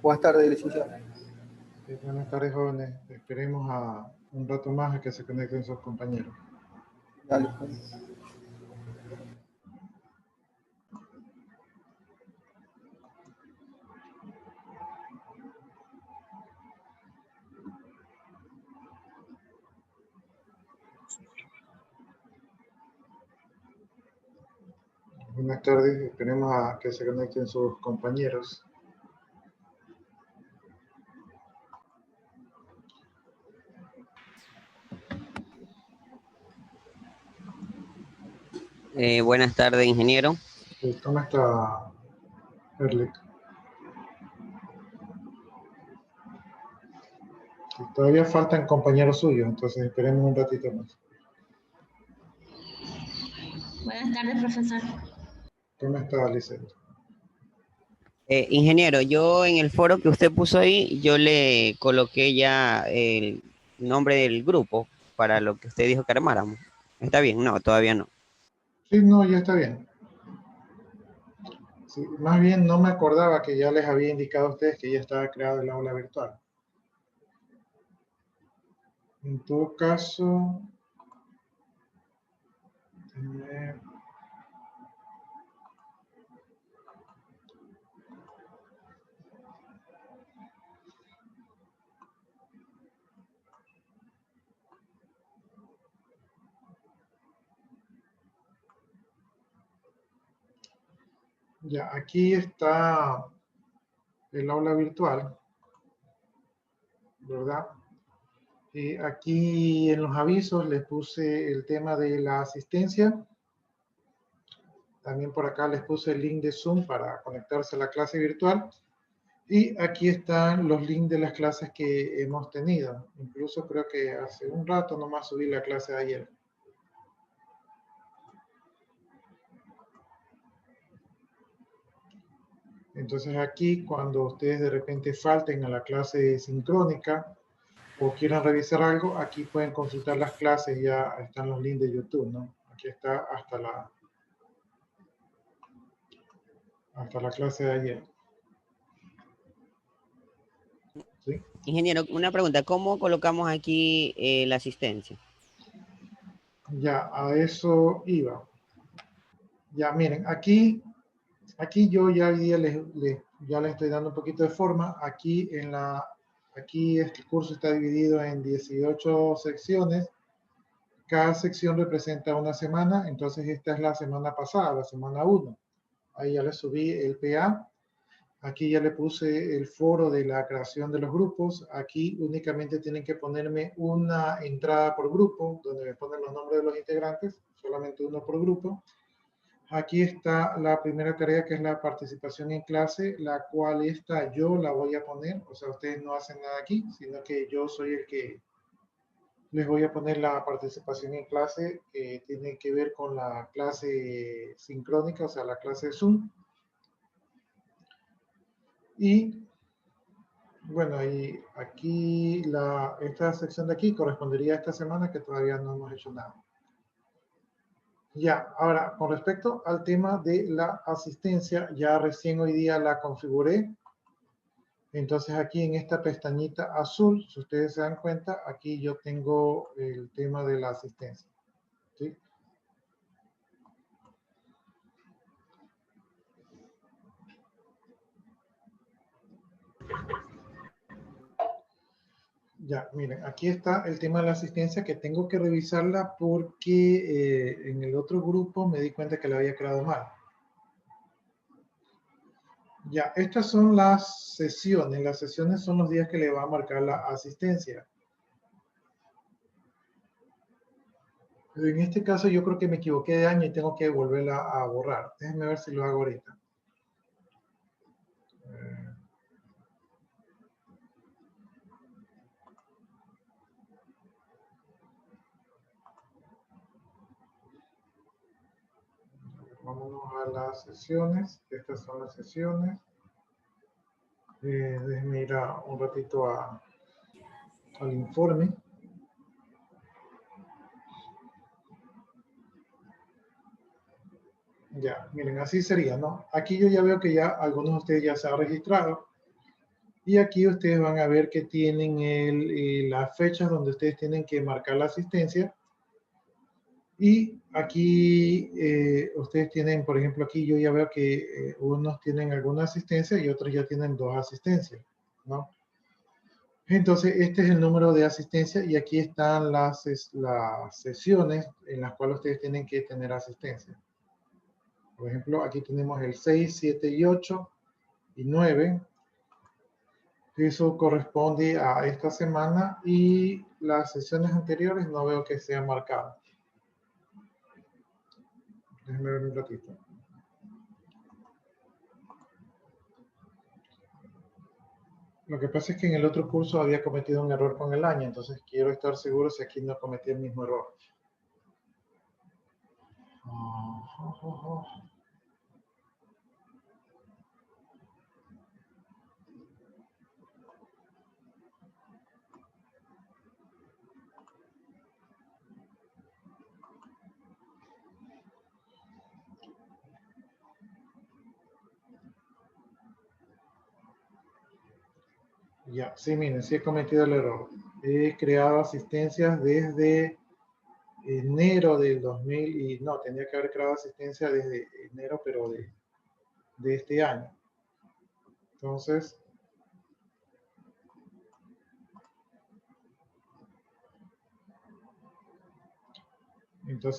Buenas tardes, licenciado. Buenas tardes, jóvenes. Esperemos a un rato más a que se conecten sus compañeros. Dale. Buenas tardes, esperemos a que se conecten sus compañeros. Buenas tardes, ingeniero. ¿Cómo está, Erlich? Todavía faltan compañeros suyos, entonces esperemos un ratito más. Buenas tardes, profesor. ¿Cómo está, Lisette? Ingeniero, yo en el foro que usted puso ahí, yo le coloqué ya el nombre del grupo para lo que usted dijo que armáramos. ¿Está bien? No, todavía no. Sí, no, ya está bien. Sí, más bien no me acordaba que ya les había indicado a ustedes que ya estaba creado el aula virtual. En todo caso, ya, aquí está el aula virtual, ¿verdad? Aquí en los avisos les puse el tema de la asistencia. También por acá les puse el link de Zoom para conectarse a la clase virtual. Y aquí están los links de las clases que hemos tenido. Incluso creo que hace un rato nomás subí la clase de ayer. Entonces aquí, cuando ustedes de repente falten a la clase sincrónica o quieran revisar algo, aquí pueden consultar las clases, ya están los links de YouTube, ¿no? Aquí está hasta la clase de ayer. ¿Sí? Ingeniero, una pregunta, ¿cómo colocamos aquí la asistencia? Ya, a eso iba. Ya, miren, aquí yo ya hoy día ya les estoy dando un poquito de forma. Aquí este curso está dividido en 18 secciones. Cada sección representa una semana, entonces esta es la semana pasada, la semana 1. Ahí ya les subí el PA. Aquí ya le puse el foro de la creación de los grupos. Aquí únicamente tienen que ponerme una entrada por grupo, donde me ponen los nombres de los integrantes, solamente uno por grupo. Aquí está la primera tarea, que es la participación en clase, la cual esta yo la voy a poner. O sea, ustedes no hacen nada aquí, sino que yo soy el que les voy a poner la participación en clase, que tiene que ver con la clase sincrónica, o sea, la clase Zoom. Y bueno, y aquí esta sección de aquí correspondería a esta semana, que todavía no hemos hecho nada. Ya, ahora, con respecto al tema de la asistencia, ya recién hoy día la configuré. Entonces aquí en esta pestañita azul, si ustedes se dan cuenta, aquí yo tengo el tema de la asistencia. ¿Sí? Ya, miren, aquí está el tema de la asistencia, que tengo que revisarla porque en el otro grupo me di cuenta que la había creado mal. Ya, estas son las sesiones. Las sesiones son los días que le va a marcar la asistencia. Pero en este caso yo creo que me equivoqué de año y tengo que volverla a borrar. Déjenme ver si lo hago ahorita. Vámonos a las sesiones. Estas son las sesiones. Déjenme ir un ratito al informe. Ya, miren, así sería, ¿no? Aquí yo ya veo que ya algunos de ustedes ya se han registrado. Y aquí ustedes van a ver que tienen las fechas donde ustedes tienen que marcar la asistencia. Y aquí ustedes tienen, por ejemplo, aquí yo ya veo que unos tienen alguna asistencia y otros ya tienen 2 asistencias, ¿no? Entonces, este es el número de asistencia y aquí están las sesiones en las cuales ustedes tienen que tener asistencia. Por ejemplo, aquí tenemos el 6, 7 y 8 y 9. Eso corresponde a esta semana y las sesiones anteriores no veo que sean marcadas. Déjenme ver un ratito. Lo que pasa es que en el otro curso había cometido un error con el año, entonces quiero estar seguro si aquí no cometí el mismo error. Ya, sí, miren, sí he cometido el error. He creado asistencias desde enero del 2000 y no, tenía que haber creado asistencia desde enero, pero de este año. Entonces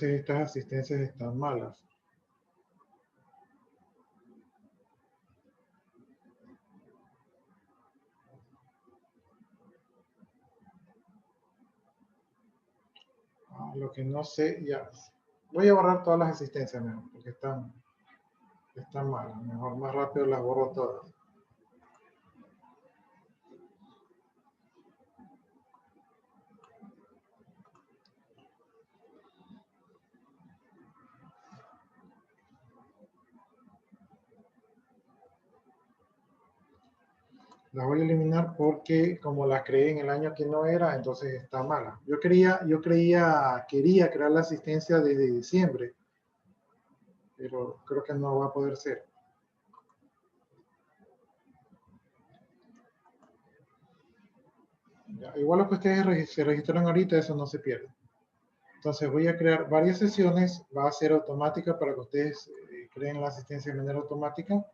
estas asistencias están malas. Lo que no sé, ya. Voy a borrar todas las asistencias mejor, porque están malas. Mejor, más rápido las borro todas. Las voy a eliminar porque como las creé en el año que no era, entonces está mala. Quería crear la asistencia desde diciembre, pero creo que no va a poder ser. Ya, igual lo que ustedes se registraron ahorita, eso no se pierde. Entonces voy a crear varias sesiones, va a ser automática para que ustedes creen la asistencia de manera automática.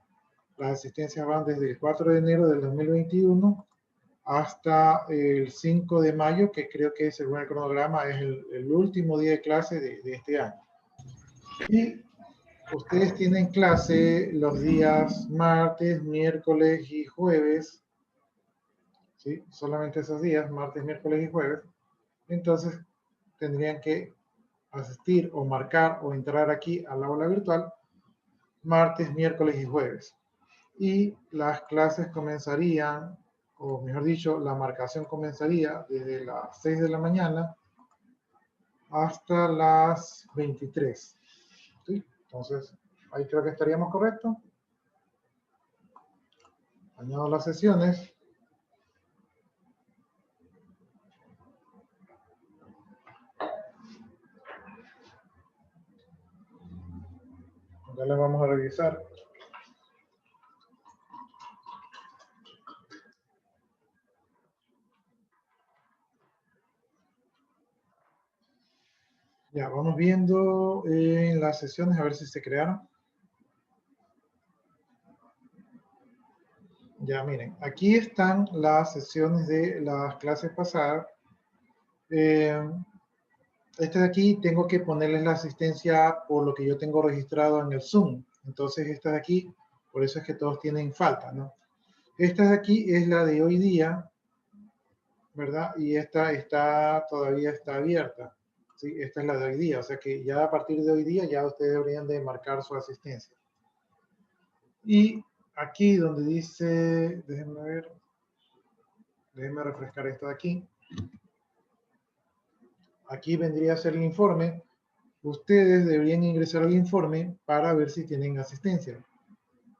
Las asistencias van desde el 4 de enero del 2021 hasta el 5 de mayo, que creo que según el cronograma es el último día de clase de este año. Y ustedes tienen clase los días martes, miércoles y jueves, ¿sí? Solamente esos días, martes, miércoles y jueves. Entonces tendrían que asistir o marcar o entrar aquí al aula virtual martes, miércoles y jueves. Y las clases comenzarían, o mejor dicho, la marcación comenzaría desde las 6 de la mañana hasta las 23. ¿Sí? Entonces, ahí creo que estaríamos correctos. Añado las sesiones. Ya las vamos a revisar. Ya, vamos viendo en las sesiones a ver si se crearon. Ya, miren, aquí están las sesiones de las clases pasadas. Este de aquí tengo que ponerles la asistencia por lo que yo tengo registrado en el Zoom. Entonces esta de aquí, por eso es que todos tienen falta, ¿no? Esta de aquí es la de hoy día, ¿verdad? Y esta todavía está abierta. ¿Sí? Esta es la de hoy día, o sea que ya a partir de hoy día ya ustedes deberían de marcar su asistencia. Y aquí donde dice, déjenme ver, déjenme refrescar esto de aquí. Aquí vendría a ser el informe. Ustedes deberían ingresar al informe para ver si tienen asistencia.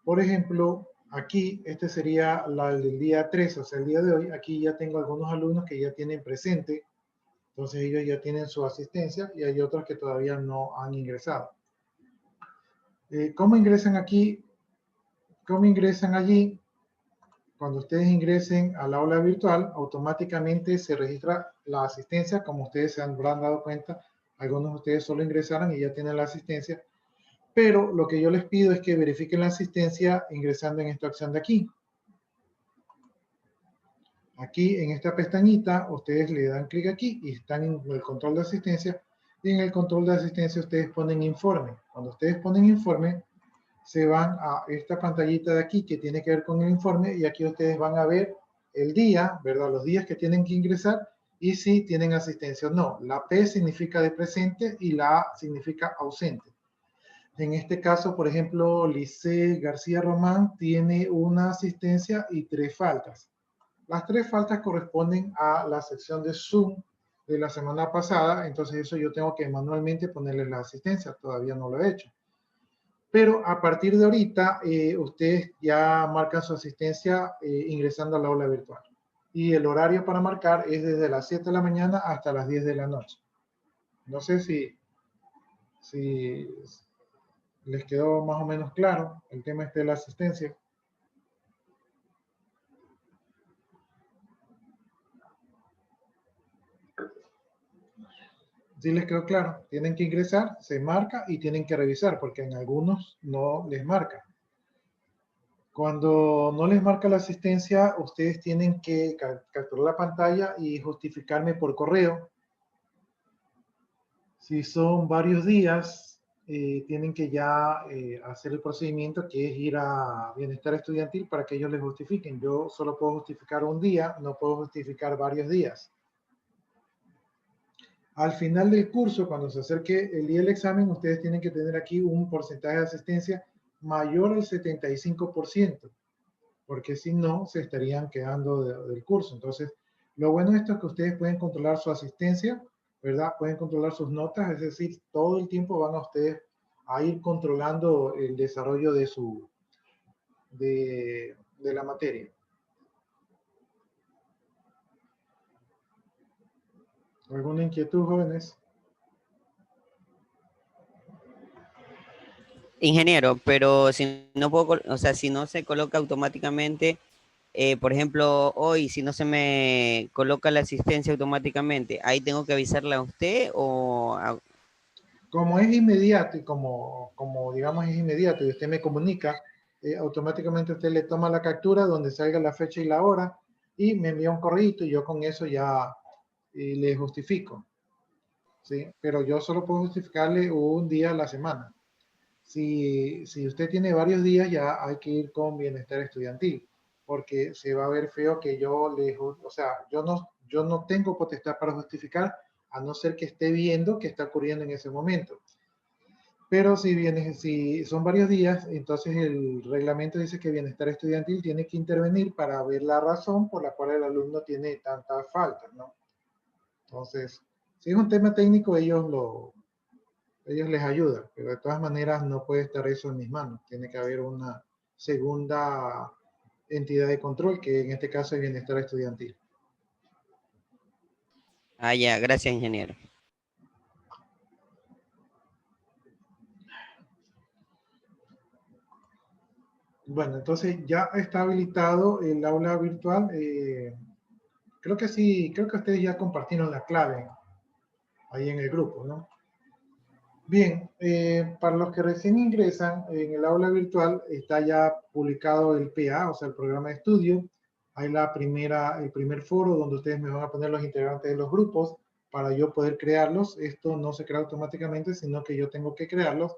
Por ejemplo, aquí, este sería el del día 3, o sea, el día de hoy. Aquí ya tengo algunos alumnos que ya tienen presente, entonces ellos ya tienen su asistencia y hay otros que todavía no han ingresado. ¿Cómo ingresan aquí? ¿Cómo ingresan allí? cuando ustedes ingresen al aula virtual, automáticamente se registra la asistencia, como ustedes se habrán dado cuenta, algunos de ustedes solo ingresaron y ya tienen la asistencia, pero lo que yo les pido es que verifiquen la asistencia ingresando en esta opción de aquí. Aquí en esta pestañita, ustedes le dan clic aquí y están en el control de asistencia. Y en el control de asistencia ustedes ponen informe. Cuando ustedes ponen informe, se van a esta pantallita de aquí que tiene que ver con el informe y aquí ustedes van a ver el día, ¿verdad? Los días que tienen que ingresar y si tienen asistencia o no. La P significa de presente y la A significa ausente. En este caso, por ejemplo, Lice García Román tiene una asistencia y 3 faltas. Las 3 faltas corresponden a la sección de Zoom de la semana pasada, entonces eso yo tengo que manualmente ponerle la asistencia, todavía no lo he hecho. Pero a partir de ahorita, ustedes ya marcan su asistencia ingresando al aula virtual. Y el horario para marcar es desde las 7 de la mañana hasta las 10 de la noche. No sé si les quedó más o menos claro el tema este de la asistencia. Sí les quedó claro, tienen que ingresar, se marca y tienen que revisar, porque en algunos no les marca. Cuando no les marca la asistencia, ustedes tienen que capturar la pantalla y justificarme por correo. Si son varios días, tienen que ya hacer el procedimiento que es ir a Bienestar Estudiantil para que ellos les justifiquen. Yo solo puedo justificar un día, no puedo justificar varios días. Al final del curso, cuando se acerque el día del examen, ustedes tienen que tener aquí un porcentaje de asistencia mayor al 75%, porque si no, se estarían quedando del curso. Entonces, lo bueno de esto es que ustedes pueden controlar su asistencia, ¿verdad? Pueden controlar sus notas, es decir, todo el tiempo van a ustedes a ir controlando el desarrollo de la materia. ¿Alguna inquietud, jóvenes? Ingeniero, pero si no puedo, o sea, si no se coloca automáticamente, por ejemplo, hoy, si no se me coloca la asistencia automáticamente, ¿ahí tengo que avisarle a usted o Como es inmediato y digamos es inmediato y usted me comunica, automáticamente usted le toma la captura donde salga la fecha y la hora y me envía un correo y yo con eso ya le justifico, ¿sí? Pero yo solo puedo justificarle un día a la semana. Si usted tiene varios días, ya hay que ir con Bienestar Estudiantil, porque se va a ver feo que o sea, yo no tengo potestad para justificar, a no ser que esté viendo qué está ocurriendo en ese momento. Pero si son varios días, entonces el reglamento dice que Bienestar Estudiantil tiene que intervenir para ver la razón por la cual el alumno tiene tantas faltas, ¿no? Entonces, si es un tema técnico, ellos les ayudan, pero de todas maneras no puede estar eso en mis manos. Tiene que haber una segunda entidad de control, que en este caso es Bienestar Estudiantil. Ah, ya, gracias, ingeniero. Bueno, entonces ya está habilitado el aula virtual. Creo que sí, creo que ustedes ya compartieron la clave ahí en el grupo, ¿no? Bien, para los que recién ingresan, en el aula virtual está ya publicado el PA, o sea, el programa de estudio. Hay el primer foro donde ustedes me van a poner los integrantes de los grupos para yo poder crearlos. Esto no se crea automáticamente, sino que yo tengo que crearlos.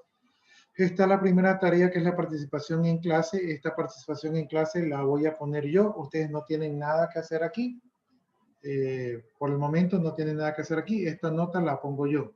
Está la primera tarea, que es la participación en clase. Esta participación en clase la voy a poner yo. Ustedes no tienen nada que hacer aquí. Por el momento no tienen nada que hacer aquí. Esta nota la pongo yo.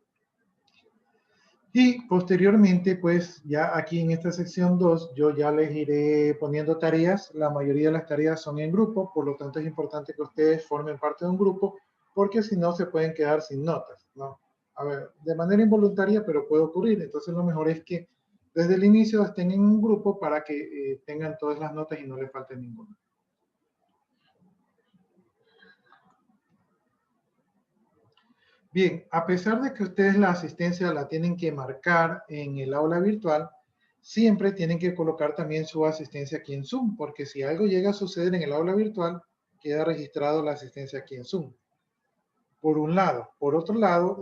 Y posteriormente, pues ya aquí en esta sección 2, yo ya les iré poniendo tareas. La mayoría de las tareas son en grupo, por lo tanto es importante que ustedes formen parte de un grupo, porque si no se pueden quedar sin notas, ¿no? A ver, de manera involuntaria, pero puede ocurrir. Entonces lo mejor es que desde el inicio estén en un grupo para que tengan todas las notas y no les falte ninguna. Bien, a pesar de que ustedes la asistencia la tienen que marcar en el aula virtual, siempre tienen que colocar también su asistencia aquí en Zoom, porque si algo llega a suceder en el aula virtual, queda registrado la asistencia aquí en Zoom. Por un lado. Por otro lado,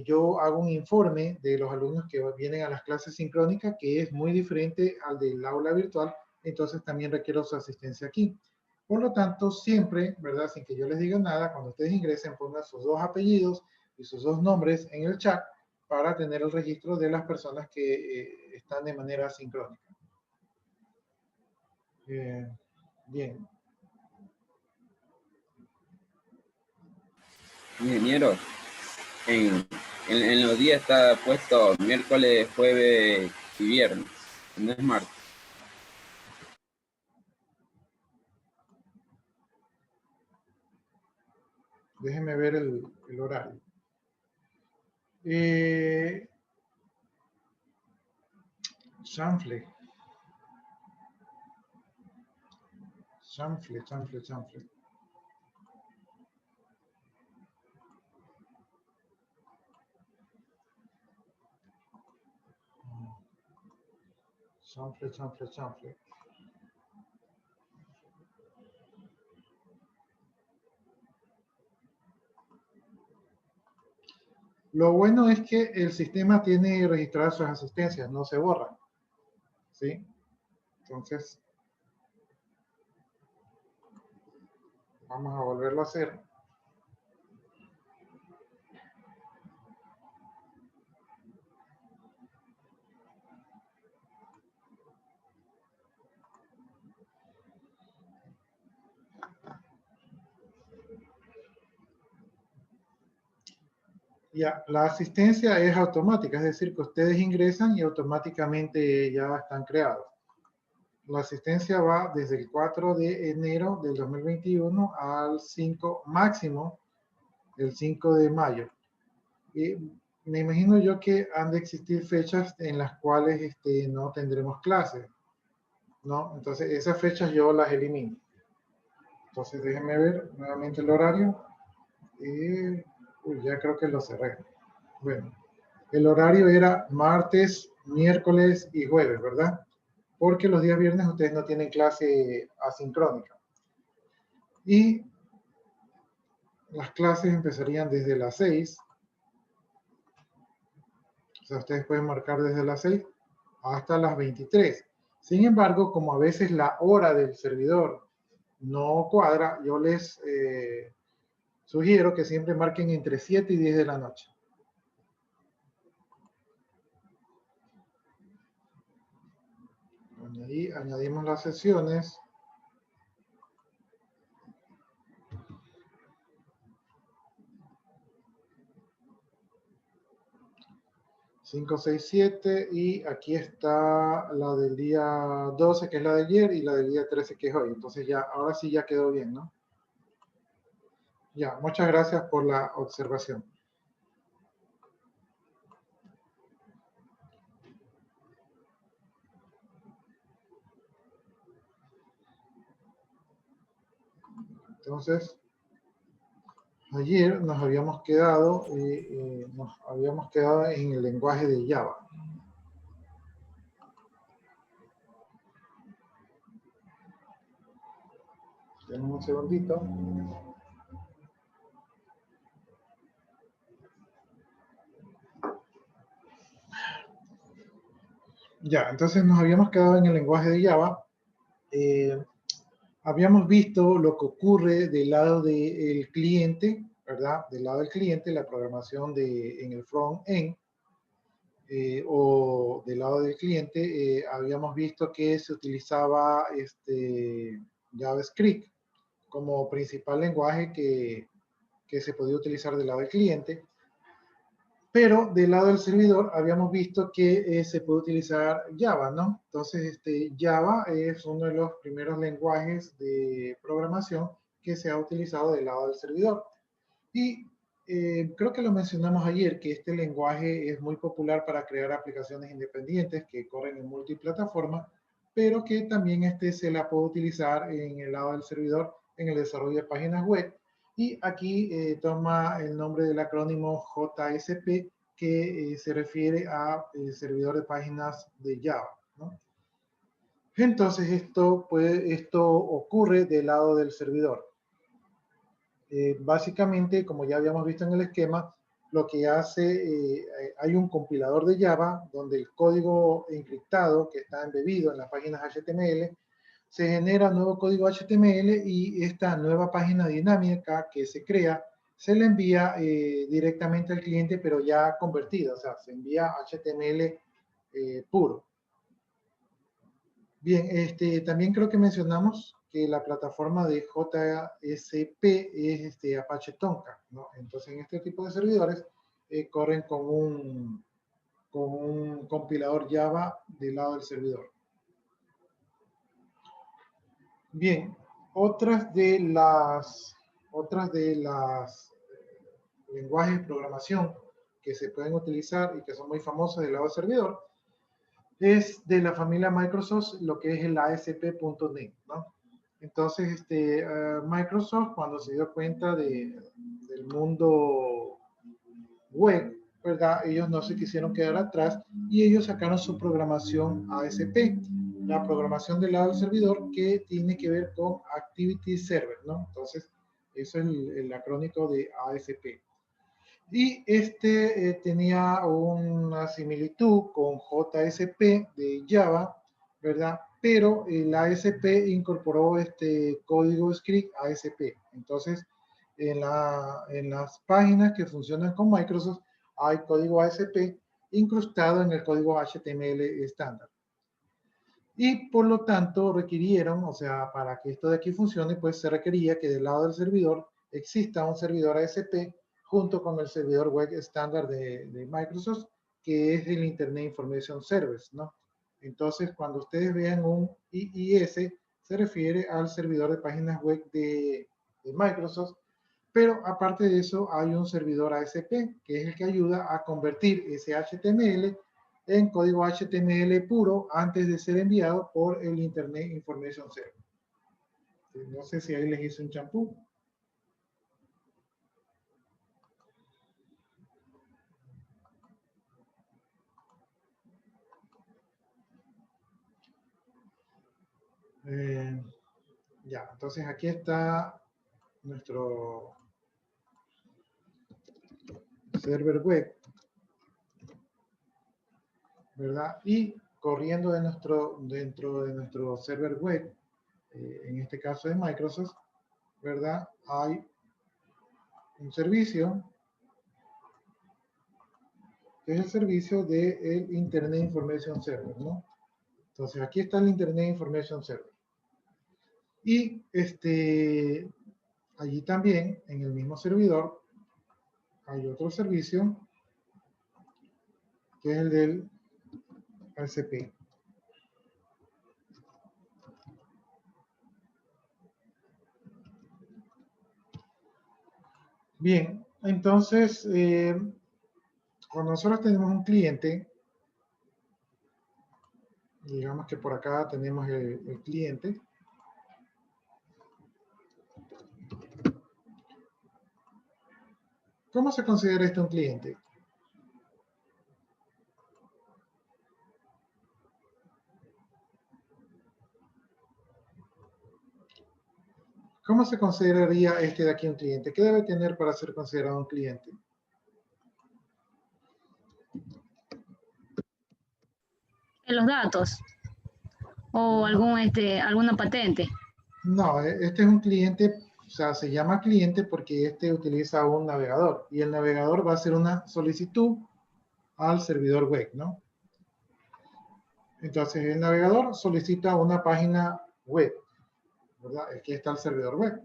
yo hago un informe de los alumnos que vienen a las clases sincrónicas, que es muy diferente al del aula virtual, entonces también requiero su asistencia aquí. Por lo tanto, siempre, ¿verdad? Sin que yo les diga nada, cuando ustedes ingresen, pongan sus 2 apellidos y sus 2 nombres en el chat para tener el registro de las personas que están de manera sincrónica. Bien. Ingeniero, en los días está puesto miércoles, jueves y viernes, no es martes. Déjenme ver el horario. Chanfle. Chanfle. Lo bueno es que el sistema tiene registradas sus asistencias, no se borran. ¿Sí? Entonces, vamos a volverlo a hacer. Ya, la asistencia es automática, es decir, que ustedes ingresan y automáticamente ya están creados. La asistencia va desde el 4 de enero del 2021 al 5 máximo, el 5 de mayo. Y me imagino yo que han de existir fechas en las cuales no tendremos clases, ¿no? Entonces, esas fechas yo las elimino. Entonces, déjenme ver nuevamente el horario. Ya creo que lo cerré. Bueno, el horario era martes, miércoles y jueves, ¿verdad? Porque los días viernes ustedes no tienen clase asincrónica. Y las clases empezarían desde las 6. O sea, ustedes pueden marcar desde las 6 hasta las 23. Sin embargo, como a veces la hora del servidor no cuadra, yo les sugiero que siempre marquen entre 7 y 10 de la noche. Añadimos las sesiones. Cinco, 6, 7 y aquí está la del día 12 que es la de ayer y la del día 13 que es hoy. Entonces ya, ahora sí ya quedó bien, ¿no? Ya, muchas gracias por la observación. Entonces, ayer nos habíamos quedado en el lenguaje de Java. Denme un segundito. Ya, entonces nos habíamos quedado en el lenguaje de Java. Habíamos visto lo que ocurre del lado del cliente, ¿verdad? Del lado del cliente, la programación en el front-end, o del lado del cliente, habíamos visto que se utilizaba JavaScript como principal lenguaje que se podía utilizar del lado del cliente. Pero del lado del servidor habíamos visto que se puede utilizar Java, ¿no? Entonces, Java es uno de los primeros lenguajes de programación que se ha utilizado del lado del servidor. Y creo que lo mencionamos ayer, que este lenguaje es muy popular para crear aplicaciones independientes que corren en multiplataforma, pero que también se la puede utilizar en el lado del servidor en el desarrollo de páginas web. Y aquí toma el nombre del acrónimo JSP, que se refiere a servidor de páginas de Java. ¿no? Entonces esto ocurre del lado del servidor. Básicamente, como ya habíamos visto en el esquema, lo que hace, hay un compilador de Java donde el código encriptado que está embebido en las páginas HTML, se genera nuevo código HTML y esta nueva página dinámica que se crea se le envía directamente al cliente, pero ya convertida, o sea, se envía HTML puro. Bien, también creo que mencionamos que la plataforma de JSP es Apache Tomcat, ¿no? Entonces, en este tipo de servidores corren con un compilador Java del lado del servidor. Bien, otras de las lenguajes de programación que se pueden utilizar y que son muy famosas del lado del servidor es de la familia Microsoft, lo que es el ASP.NET, ¿no? Entonces, Microsoft, cuando se dio cuenta del mundo web, ¿verdad? Ellos no se quisieron quedar atrás y ellos sacaron su programación ASP, la programación del lado del servidor que tiene que ver con Activity Server, ¿no? Entonces, eso es el acrónimo de ASP. Y tenía una similitud con JSP de Java, ¿verdad? Pero la ASP incorporó este código script ASP. Entonces, en las páginas que funcionan con Microsoft, hay código ASP incrustado en el código HTML estándar. Y por lo tanto requirieron, o sea, para que esto de aquí funcione, pues se requería que del lado del servidor exista un servidor ASP junto con el servidor web estándar de Microsoft, que es el Internet Information Service, ¿no? Entonces, cuando ustedes vean un IIS, se refiere al servidor de páginas web de Microsoft, pero aparte de eso hay un servidor ASP, que es el que ayuda a convertir ese HTML en código HTML puro antes de ser enviado por el Internet Information Server. No sé si ahí les hice un champú. Ya, entonces aquí está nuestro server web, ¿verdad? Y corriendo dentro de nuestro server web, en este caso de Microsoft, ¿verdad? Hay un servicio, que es el servicio del Internet Information Server, ¿no? Entonces aquí está el Internet Information Server. Y allí también, en el mismo servidor, hay otro servicio, que es el del ASP. Bien, entonces, cuando nosotros tenemos un cliente, digamos que por acá tenemos el cliente, ¿cómo se considera esto un cliente? ¿Cómo se consideraría este de aquí un cliente? ¿Qué debe tener para ser considerado un cliente? Los datos o alguna patente. No, este es un cliente, o sea, se llama cliente porque utiliza un navegador y el navegador va a hacer una solicitud al servidor web, ¿no? Entonces el navegador solicita una página web, ¿verdad? Aquí está el servidor web.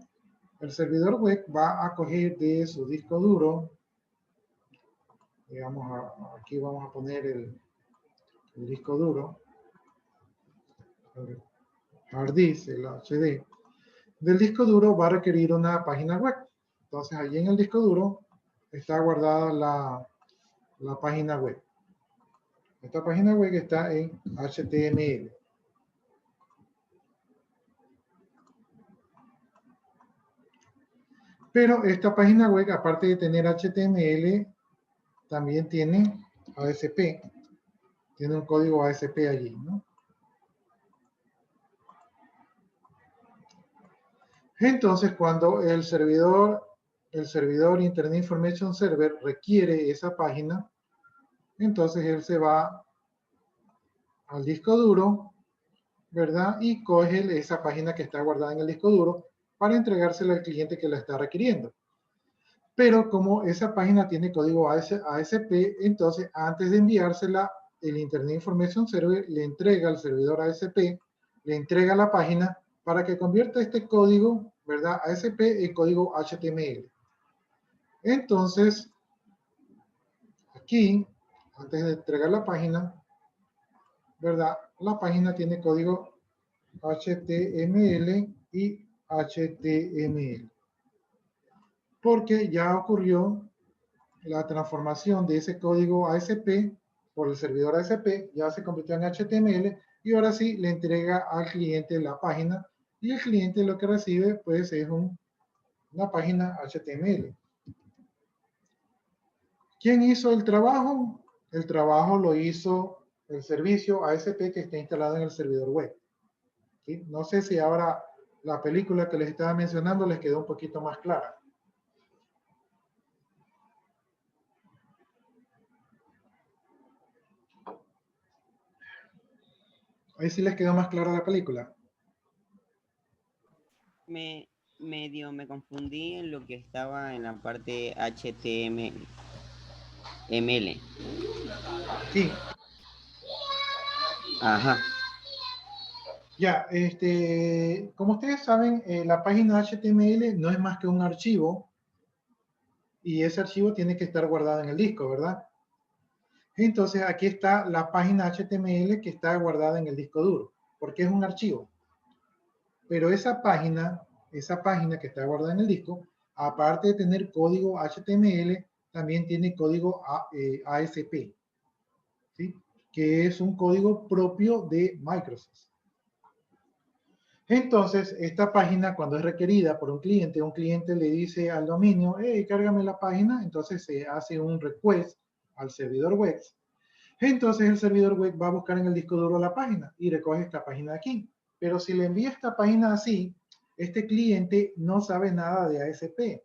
El servidor web va a coger de su disco duro, digamos, aquí vamos a poner el disco duro, el hard disk, el HD. Del disco duro va a requerir una página web. Entonces allí en el disco duro está guardada la página web. Esta página web está en HTML. Pero esta página web, aparte de tener HTML, también tiene ASP. Tiene un código ASP allí, ¿no? Entonces, cuando el servidor Internet Information Server requiere esa página, entonces él se va al disco duro, ¿verdad? Y coge esa página que está guardada en el disco duro para entregársela al cliente que la está requiriendo. Pero como esa página tiene código ASP, entonces antes de enviársela, el Internet Information Server le entrega al servidor ASP, le entrega la página para que convierta este código, ¿verdad? ASP en código HTML. Entonces, aquí, antes de entregar la página, ¿verdad? La página tiene código HTML y HTML. Porque ya ocurrió la transformación de ese código ASP por el servidor ASP, ya se convirtió en HTML y ahora sí le entrega al cliente la página y el cliente lo que recibe pues es una página HTML. ¿Quién hizo el trabajo? El trabajo lo hizo el servicio ASP que está instalado en el servidor web. ¿Sí? No sé si ahora la película que les estaba mencionando les quedó un poquito más clara. Ahí sí les quedó más clara la película. Me confundí en lo que estaba en la parte HTML. Sí. Ajá. Ya, como ustedes saben, la página HTML no es más que un archivo y ese archivo tiene que estar guardado en el disco, ¿verdad? Entonces aquí está la página HTML que está guardada en el disco duro, porque es un archivo. Pero esa página que está guardada en el disco, aparte de tener código HTML, también tiene código ASP, ¿sí? Que es un código propio de Microsoft. Entonces, esta página, cuando es requerida por un cliente le dice al dominio, hey, cárgame la página, entonces se hace un request al servidor web. Entonces, el servidor web va a buscar en el disco duro la página y recoge esta página de aquí. Pero si le envía esta página así, este cliente no sabe nada de ASP,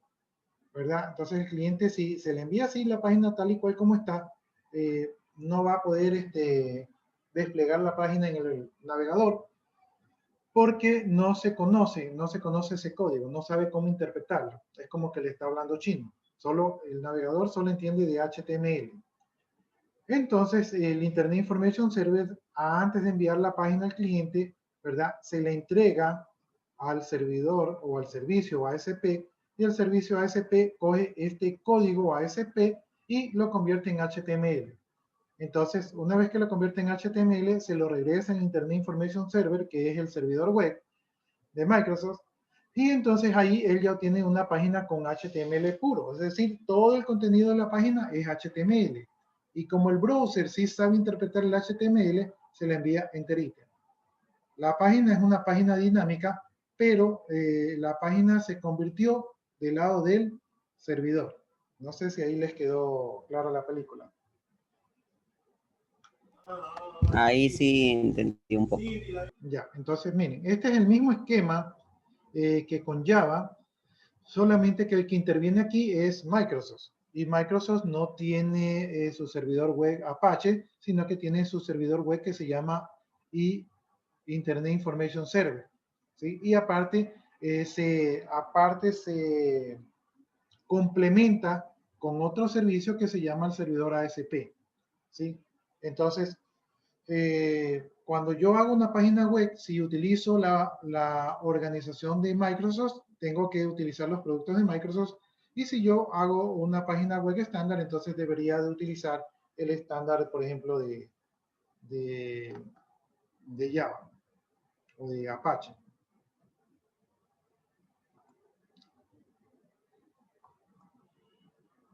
¿verdad? Entonces, el cliente, si se le envía así la página tal y cual como está, no va a poder desplegar la página en el navegador, porque no se conoce ese código, no sabe cómo interpretarlo. Es como que le está hablando chino. Solo el navegador solo entiende de HTML. Entonces, el Internet Information Server, antes de enviar la página al cliente, ¿verdad? Se le entrega al servidor o al servicio ASP y el servicio ASP coge este código ASP y lo convierte en HTML. Entonces, una vez que lo convierte en HTML, se lo regresa en Internet Information Server, que es el servidor web de Microsoft, y entonces ahí él ya tiene una página con HTML puro, es decir, todo el contenido de la página es HTML. Y como el browser sí sabe interpretar el HTML, se le envía enterita. La página es una página dinámica, pero la página se convirtió del lado del servidor. No sé si ahí les quedó clara la película. Ahí sí entendí un poco. Ya, entonces miren, este es el mismo esquema que con Java, solamente que el que interviene aquí es Microsoft. Y Microsoft no tiene su servidor web Apache, sino que tiene su servidor web que se llama Internet Information Server. ¿Sí? Y aparte se complementa con otro servicio que se llama el servidor ASP. ¿Sí? Entonces, cuando yo hago una página web, si utilizo la organización de Microsoft, tengo que utilizar los productos de Microsoft. Y si yo hago una página web estándar, entonces debería de utilizar el estándar, por ejemplo, de Java o de Apache.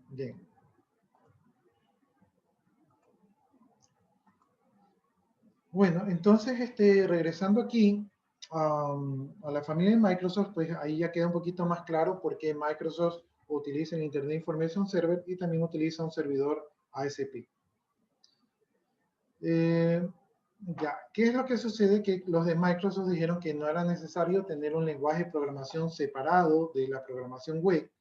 Bien. Bueno, entonces, regresando aquí a la familia de Microsoft, pues ahí ya queda un poquito más claro por qué Microsoft utiliza el Internet Information Server y también utiliza un servidor ASP. Ya, ¿qué es lo que sucede? Que los de Microsoft dijeron que no era necesario tener un lenguaje de programación separado de la programación web,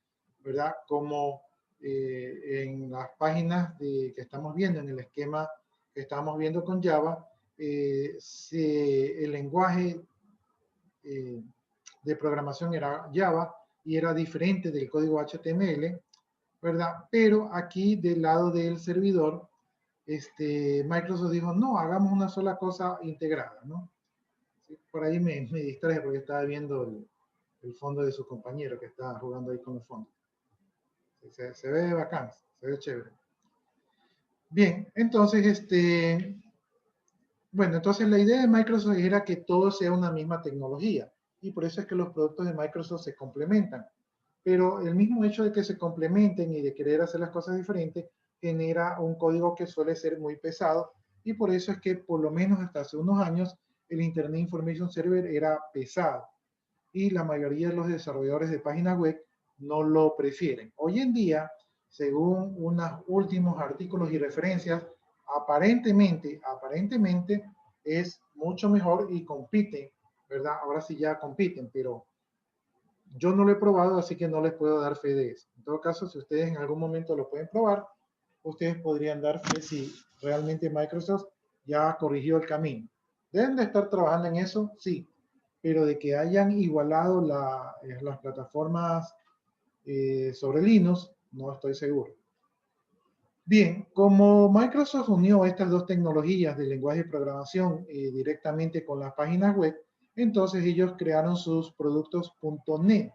¿verdad? Como en las páginas que estamos viendo, en el esquema que estamos viendo con Java, el lenguaje de programación era Java y era diferente del código HTML, ¿verdad? Pero aquí del lado del servidor, Microsoft dijo, no, hagamos una sola cosa integrada, ¿no? Sí, por ahí me distraje porque estaba viendo el fondo de su compañero que estaba jugando ahí con el fondo. Se ve bacán, se ve chévere. Bien, entonces, bueno, entonces la idea de Microsoft era que todo sea una misma tecnología y por eso es que los productos de Microsoft se complementan. Pero el mismo hecho de que se complementen y de querer hacer las cosas diferentes genera un código que suele ser muy pesado y por eso es que por lo menos hasta hace unos años el Internet Information Server era pesado y la mayoría de los desarrolladores de páginas web no lo prefieren. Hoy en día, según unos últimos artículos y referencias, aparentemente es mucho mejor y compiten, ¿verdad? Ahora sí ya compiten, pero yo no lo he probado, así que no les puedo dar fe de eso. En todo caso, si ustedes en algún momento lo pueden probar, ustedes podrían dar fe si realmente Microsoft ya corrigió el camino. ¿Deben de estar trabajando en eso? Sí, pero de que hayan igualado las plataformas sobre Linux, no estoy seguro. Bien, como Microsoft unió estas dos tecnologías del lenguaje de programación directamente con las páginas web, entonces ellos crearon sus productos .NET.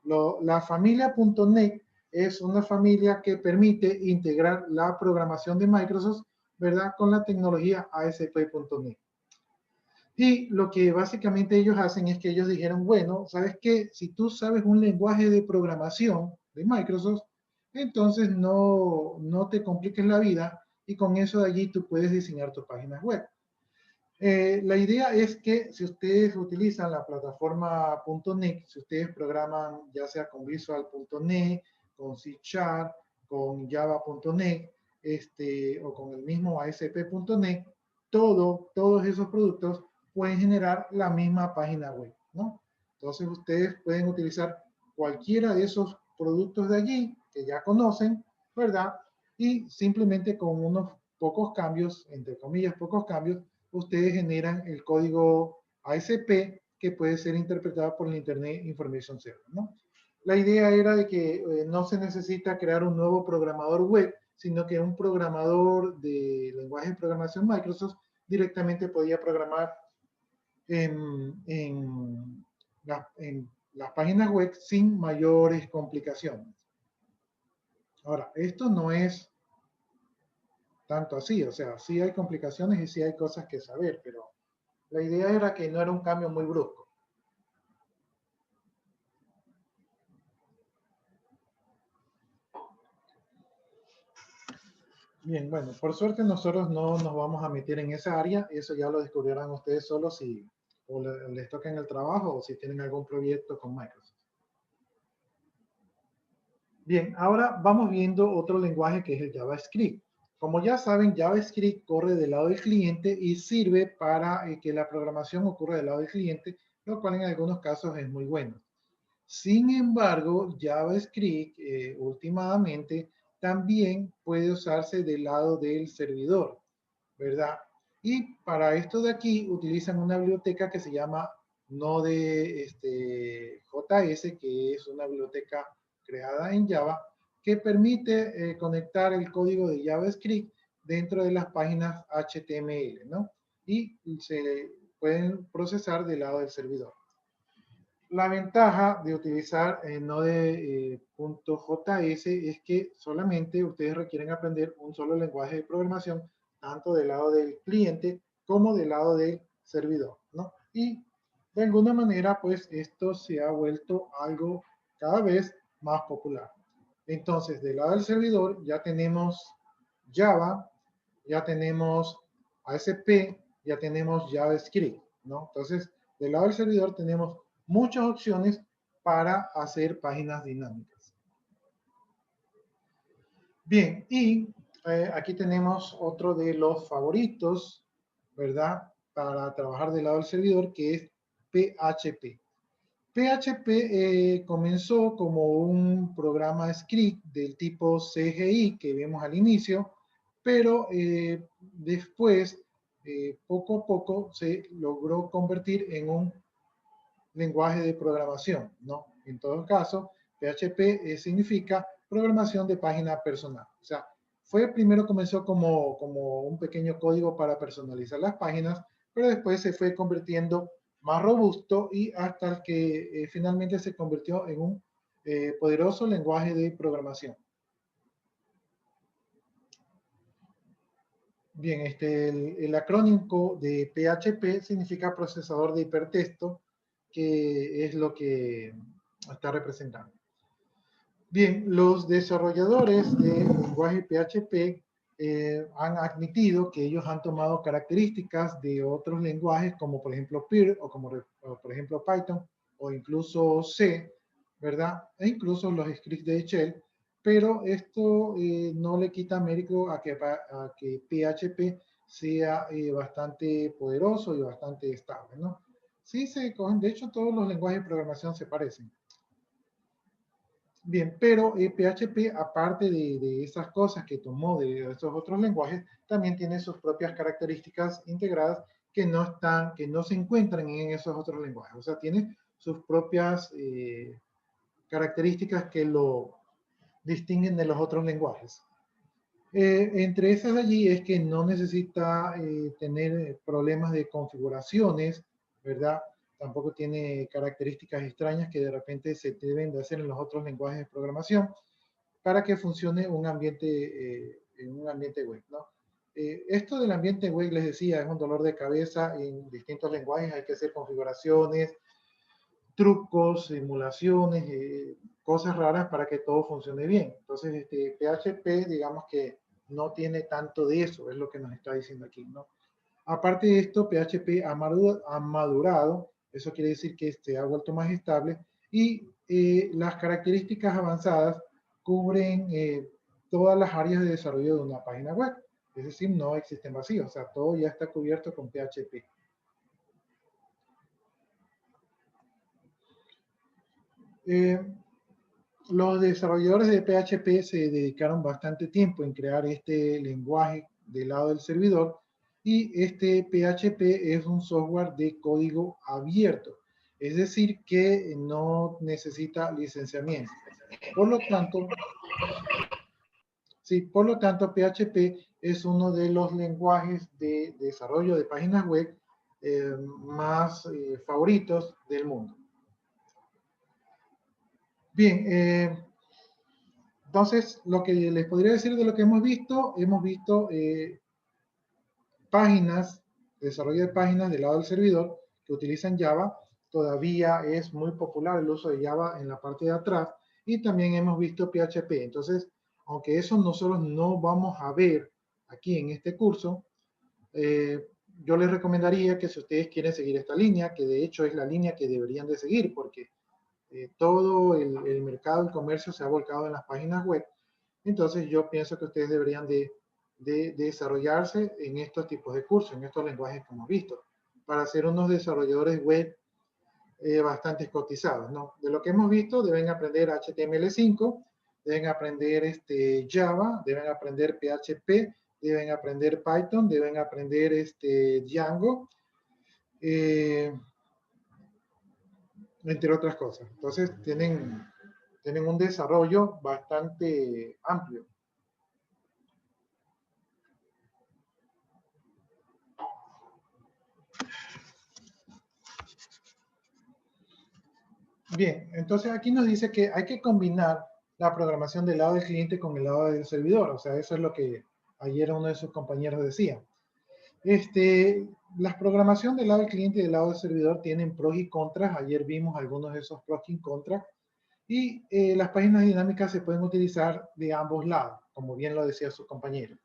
La familia .NET es una familia que permite integrar la programación de Microsoft, ¿verdad?, con la tecnología ASP.NET. Y lo que básicamente ellos hacen es que ellos dijeron, bueno, ¿sabes qué? Si tú sabes un lenguaje de programación de Microsoft, entonces no te compliques la vida y con eso de allí tú puedes diseñar tus páginas web. La idea es que si ustedes utilizan la plataforma .NET, si ustedes programan ya sea con Visual.NET, con C#, con Java.NET, o con el mismo ASP.NET, todos esos productos pueden generar la misma página web, ¿no? Entonces ustedes pueden utilizar cualquiera de esos productos de allí que ya conocen, ¿verdad? Y simplemente con unos pocos cambios, entre comillas, pocos cambios, ustedes generan el código ASP que puede ser interpretado por el Internet Information Server, ¿no? La idea era de que no se necesita crear un nuevo programador web, sino que un programador de lenguaje de programación Microsoft directamente podía programar en las páginas web sin mayores complicaciones. Ahora, esto no es tanto así, o sea, sí hay complicaciones y sí hay cosas que saber, pero la idea era que no era un cambio muy brusco. Bien, bueno, por suerte nosotros no nos vamos a meter en esa área, eso ya lo descubrirán ustedes solos si o les toca en el trabajo o si tienen algún proyecto con Microsoft. Bien, ahora vamos viendo otro lenguaje que es el JavaScript. Como ya saben, JavaScript corre del lado del cliente y sirve para que la programación ocurra del lado del cliente, lo cual en algunos casos es muy bueno. Sin embargo, JavaScript últimamente también puede usarse del lado del servidor, ¿verdad? Y para esto de aquí utilizan una biblioteca que se llama Node.js, que es una biblioteca creada en Java que permite conectar el código de JavaScript dentro de las páginas HTML, ¿no? Y se pueden procesar del lado del servidor. La ventaja de utilizar Node.js es que solamente ustedes requieren aprender un solo lenguaje de programación, tanto del lado del cliente como del lado del servidor, ¿no? Y de alguna manera, pues esto se ha vuelto algo cada vez más popular. Entonces, del lado del servidor ya tenemos Java, ya tenemos ASP, ya tenemos JavaScript, ¿no? Entonces, del lado del servidor tenemos muchas opciones para hacer páginas dinámicas. Bien, y aquí tenemos otro de los favoritos ¿verdad? Para trabajar del lado del servidor, que es PHP. PHP comenzó como un programa script del tipo CGI que vemos al inicio, pero después, poco a poco, se logró convertir en un lenguaje de programación, ¿no? En todo caso, PHP significa programación de página personal. O sea, primero comenzó como un pequeño código para personalizar las páginas, pero después se fue convirtiendo más robusto y hasta que finalmente se convirtió en un poderoso lenguaje de programación. Bien, el acrónimo de PHP significa procesador de hipertexto, que es lo que está representando. Bien, los desarrolladores del lenguaje PHP han admitido que ellos han tomado características de otros lenguajes, como por ejemplo Perl, o por ejemplo Python, o incluso C, ¿verdad? E incluso los scripts de Shell, pero esto no le quita mérito a que PHP sea bastante poderoso y bastante estable, ¿no? Sí, de hecho todos los lenguajes de programación se parecen. Bien, pero PHP, aparte de esas cosas que tomó de estos otros lenguajes, también tiene sus propias características integradas que no se encuentran en esos otros lenguajes. O sea, tiene sus propias características que lo distinguen de los otros lenguajes. Entre esas allí es que no necesita tener problemas de configuraciones, ¿verdad? Tampoco tiene características extrañas que de repente se deben de hacer en los otros lenguajes de programación para que funcione en un ambiente web, ¿no? Esto del ambiente web, les decía, es un dolor de cabeza en distintos lenguajes. Hay que hacer configuraciones, trucos, simulaciones, cosas raras para que todo funcione bien. Entonces, PHP, digamos que no tiene tanto de eso, es lo que nos está diciendo aquí, ¿no? Aparte de esto, PHP ha madurado, eso quiere decir que se ha vuelto más estable y las características avanzadas cubren todas las áreas de desarrollo de una página web. Es decir, no existen vacíos, o sea, todo ya está cubierto con PHP. Los desarrolladores de PHP se dedicaron bastante tiempo en crear este lenguaje del lado del servidor y este PHP es un software de código abierto, es decir, que no necesita licenciamiento. Por lo tanto, PHP es uno de los lenguajes de desarrollo de páginas web más favoritos del mundo. Bien, entonces lo que les podría decir de lo que hemos visto páginas, desarrollo de páginas del lado del servidor que utilizan Java. Todavía es muy popular el uso de Java en la parte de atrás y también hemos visto PHP. Entonces, aunque eso nosotros no vamos a ver aquí en este curso, yo les recomendaría que si ustedes quieren seguir esta línea, que de hecho es la línea que deberían de seguir porque todo el mercado, el comercio se ha volcado en las páginas web. Entonces yo pienso que ustedes deberían de desarrollarse en estos tipos de cursos, en estos lenguajes que hemos visto, para ser unos desarrolladores web bastante cotizados, ¿no? De lo que hemos visto, deben aprender HTML5, deben aprender Java, deben aprender PHP, deben aprender Python, deben aprender Django, entre otras cosas. Entonces tienen un desarrollo bastante amplio. Bien, entonces aquí nos dice que hay que combinar la programación del lado del cliente con el lado del servidor. O sea, eso es lo que ayer uno de sus compañeros decía. La programación del lado del cliente y del lado del servidor tienen pros y contras. Ayer vimos algunos de esos pros y contras. Y las páginas dinámicas se pueden utilizar de ambos lados, como bien lo decía su compañero.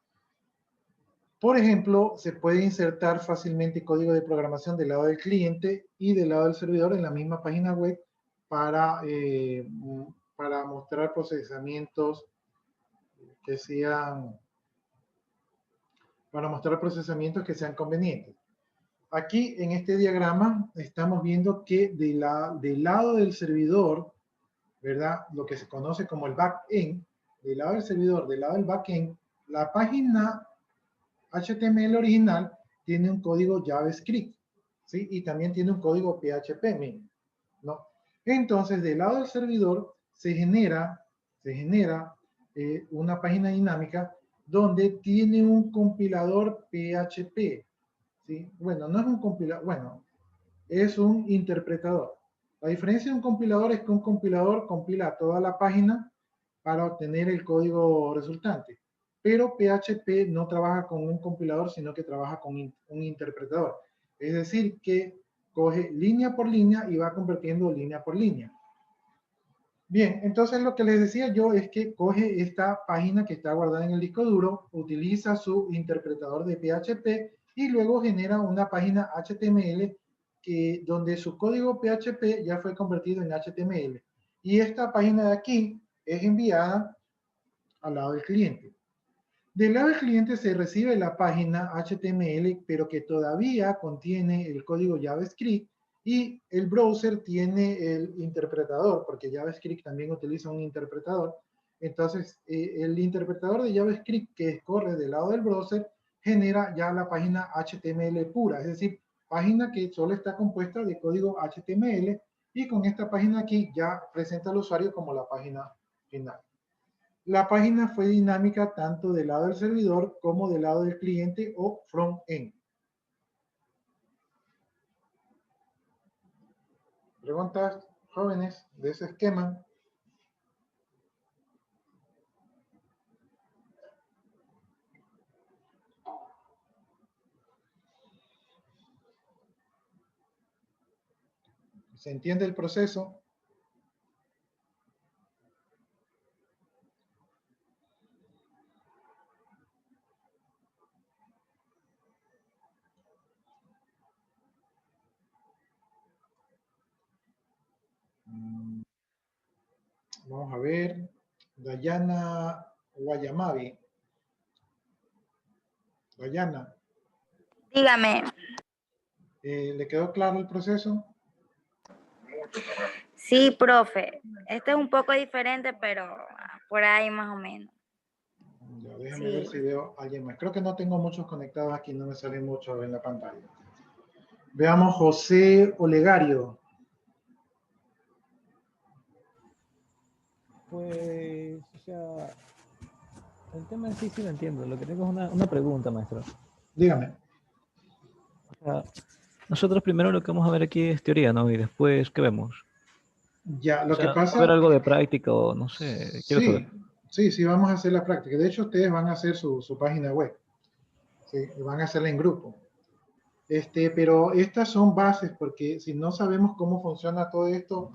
Por ejemplo, se puede insertar fácilmente código de programación del lado del cliente y del lado del servidor en la misma página web para mostrar procesamientos que sean convenientes. aquí en este diagrama estamos viendo que del lado del servidor, ¿verdad? Lo que se conoce como el backend, del lado del servidor, del lado del backend, la página HTML original tiene un código JavaScript, ¿sí? Y también tiene un código PHP, miren, ¿no? Entonces, del lado del servidor se genera una página dinámica donde tiene un compilador PHP, ¿sí? Bueno, no es un compilador, bueno, es un interpretador. La diferencia de un compilador es que un compilador compila toda la página para obtener el código resultante. Pero PHP no trabaja con un compilador, sino que trabaja con un interpretador. Es decir, que coge línea por línea y va convirtiendo línea por línea. Bien, entonces lo que les decía yo es que coge esta página que está guardada en el disco duro, utiliza su interpretador de PHP y luego genera una página HTML donde su código PHP ya fue convertido en HTML. Y esta página de aquí es enviada al lado del cliente. Del lado del cliente se recibe la página HTML, pero que todavía contiene el código JavaScript, y el browser tiene el interpretador, porque JavaScript también utiliza un interpretador. Entonces, el interpretador de JavaScript que corre del lado del browser genera ya la página HTML pura, es decir, página que solo está compuesta de código HTML, y con esta página aquí ya presenta al usuario como la página final. La página fue dinámica tanto del lado del servidor como del lado del cliente o front-end. ¿Preguntas, jóvenes, de ese esquema? ¿Se entiende el proceso? Vamos a ver. Dayana Guayamavi. Dayana, Dígame. ¿le quedó claro el proceso? Sí, profe. Este es un poco diferente, pero por ahí más o menos. Ya, déjame ver Sí. si veo a alguien más. Creo que no tengo muchos conectados aquí, no me sale mucho en la pantalla. Veamos José Olegario. Pues, o sea, el tema en sí sí lo entiendo. Lo que tengo es una pregunta, maestro. Dígame. O sea, nosotros primero lo que vamos a ver aquí es teoría, ¿no? Y después, ¿qué vemos? Ya, lo O sea, que ¿va a pasa... haber algo de práctica o no sé? Quiero saber. Sí, vamos a hacer la práctica. De hecho, ustedes van a hacer su página web. Sí, van a hacerla en grupo. Pero estas son bases, porque si no sabemos cómo funciona todo esto,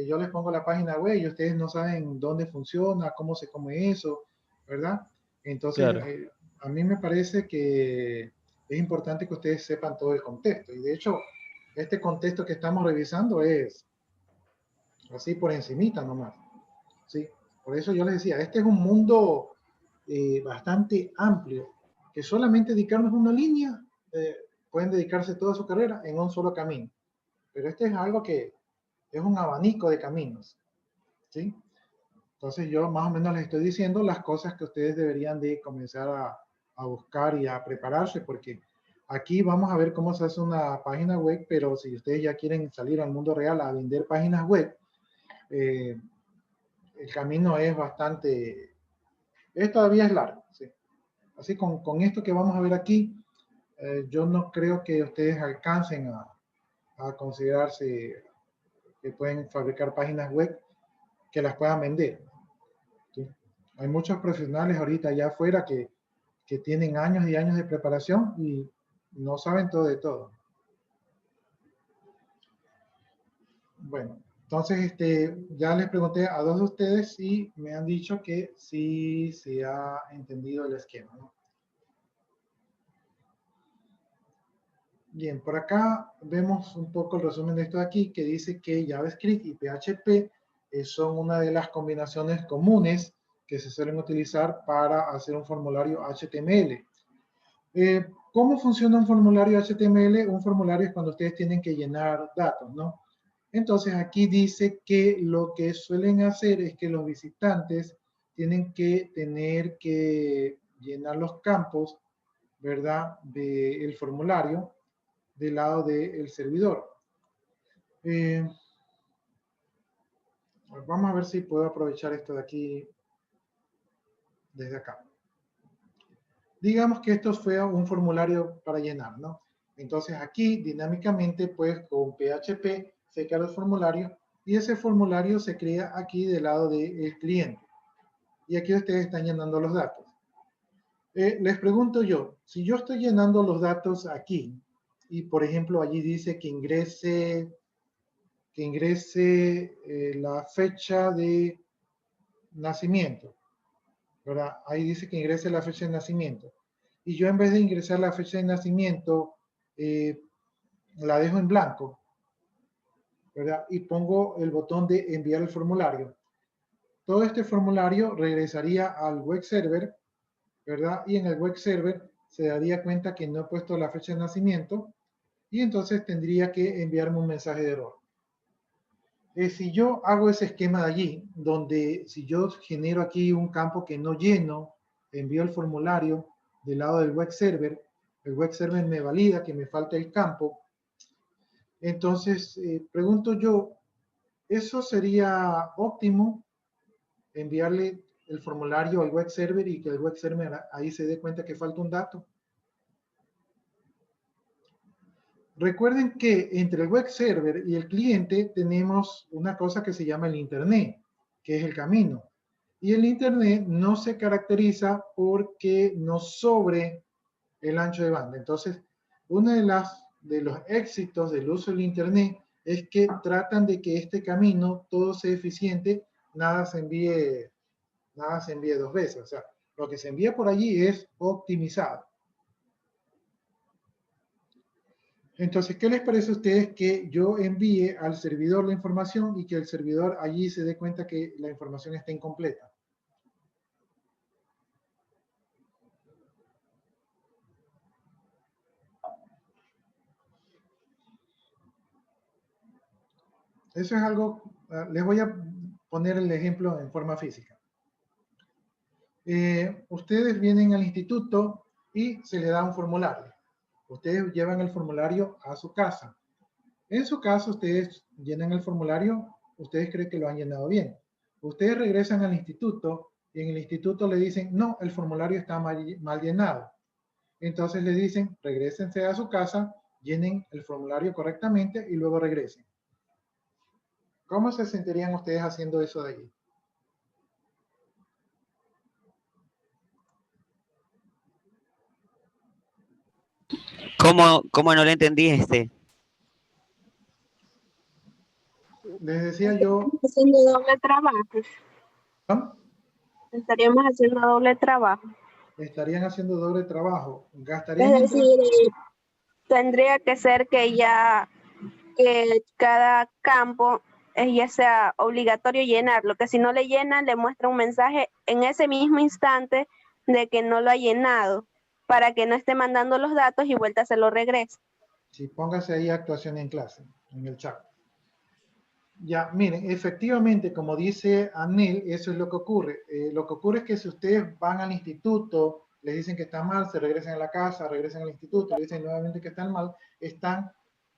yo les pongo la página web y ustedes no saben dónde funciona, cómo se come eso, ¿verdad? Entonces, Claro. a mí me parece que es importante que ustedes sepan todo el contexto. Y de hecho, este contexto que estamos revisando es así por encimita nomás. ¿Sí? Por eso yo les decía, este es un mundo bastante amplio, que solamente dedicarnos a una línea, pueden dedicarse toda su carrera en un solo camino. Pero este es algo que es un abanico de caminos. ¿Sí? Entonces yo más o menos les estoy diciendo las cosas que ustedes deberían de comenzar a buscar y a prepararse, porque aquí vamos a ver cómo se hace una página web, pero si ustedes ya quieren salir al mundo real a vender páginas web, el camino es bastante, todavía es largo. ¿Sí? Así con esto que vamos a ver aquí, yo no creo que ustedes alcancen a considerarse que pueden fabricar páginas web que las puedan vender. ¿Sí? Hay muchos profesionales ahorita allá afuera que tienen años y años de preparación y no saben todo de todo. Bueno, entonces ya les pregunté a dos de ustedes y me han dicho que sí se ha entendido el esquema, ¿no? Bien, por acá vemos un poco el resumen de esto de aquí, que dice que JavaScript y PHP son una de las combinaciones comunes que se suelen utilizar para hacer un formulario HTML. ¿Cómo funciona un formulario HTML? Un formulario es cuando ustedes tienen que llenar datos, ¿no? Entonces aquí dice que lo que suelen hacer es que los visitantes tienen que tener que llenar los campos, ¿verdad? Del formulario del lado del servidor. Vamos a ver si puedo aprovechar esto de aquí, desde acá. Digamos que esto fue un formulario para llenar, ¿no? Entonces aquí dinámicamente, pues con PHP se crea el formulario y ese formulario se crea aquí del lado del cliente. Y aquí ustedes están llenando los datos. Les pregunto yo, si yo estoy llenando los datos aquí y por ejemplo allí dice que ingrese la fecha de nacimiento, ¿verdad? Ahí dice que ingrese la fecha de nacimiento. Y yo en vez de ingresar la fecha de nacimiento, la dejo en blanco, ¿verdad? Y pongo el botón de enviar el formulario. Todo este formulario regresaría al web server, ¿verdad? Y en el web server se daría cuenta que no he puesto la fecha de nacimiento y entonces tendría que enviarme un mensaje de error. Si yo hago ese esquema de allí, donde si yo genero aquí un campo que no lleno, envío el formulario del lado del web server, el web server me valida que me falta el campo, entonces pregunto yo, ¿eso sería óptimo? Enviarle el formulario al web server y que el web server ahí se dé cuenta que falta un dato. Recuerden que entre el web server y el cliente tenemos una cosa que se llama el internet, que es el camino. Y el internet no se caracteriza porque no sobre el ancho de banda. Entonces, uno de los éxitos del uso del internet es que tratan de que este camino todo sea eficiente, nada se envíe dos veces. O sea, lo que se envía por allí es optimizado. Entonces, ¿qué les parece a ustedes que yo envíe al servidor la información y que el servidor allí se dé cuenta que la información está incompleta? Eso es algo, les voy a poner el ejemplo en forma física. Ustedes vienen al instituto y se les da un formulario. Ustedes llevan el formulario a su casa. En su caso, ustedes llenan el formulario, ustedes creen que lo han llenado bien. Ustedes regresan al instituto y en el instituto le dicen, no, el formulario está mal llenado. Entonces le dicen, regrésense a su casa, llenen el formulario correctamente y luego regresen. ¿Cómo se sentirían ustedes haciendo eso de allí? ¿Cómo no le entendí Les decía yo, Haciendo doble trabajo. ¿no? Estaríamos haciendo doble trabajo. Estarían haciendo doble trabajo. Es Gastarían decir, tendría que ser que ya cada campo ya sea obligatorio llenarlo, que si no le llenan le muestra un mensaje en ese mismo instante de que no lo ha llenado, para que no esté mandando los datos y vuelta se lo regrese. Sí, póngase ahí actuación en clase, en el chat. Ya, miren, efectivamente, como dice Anel, eso es lo que ocurre. Lo que ocurre es que si ustedes van al instituto, les dicen que está mal, se regresan a la casa, regresan al instituto, le dicen nuevamente que están mal, están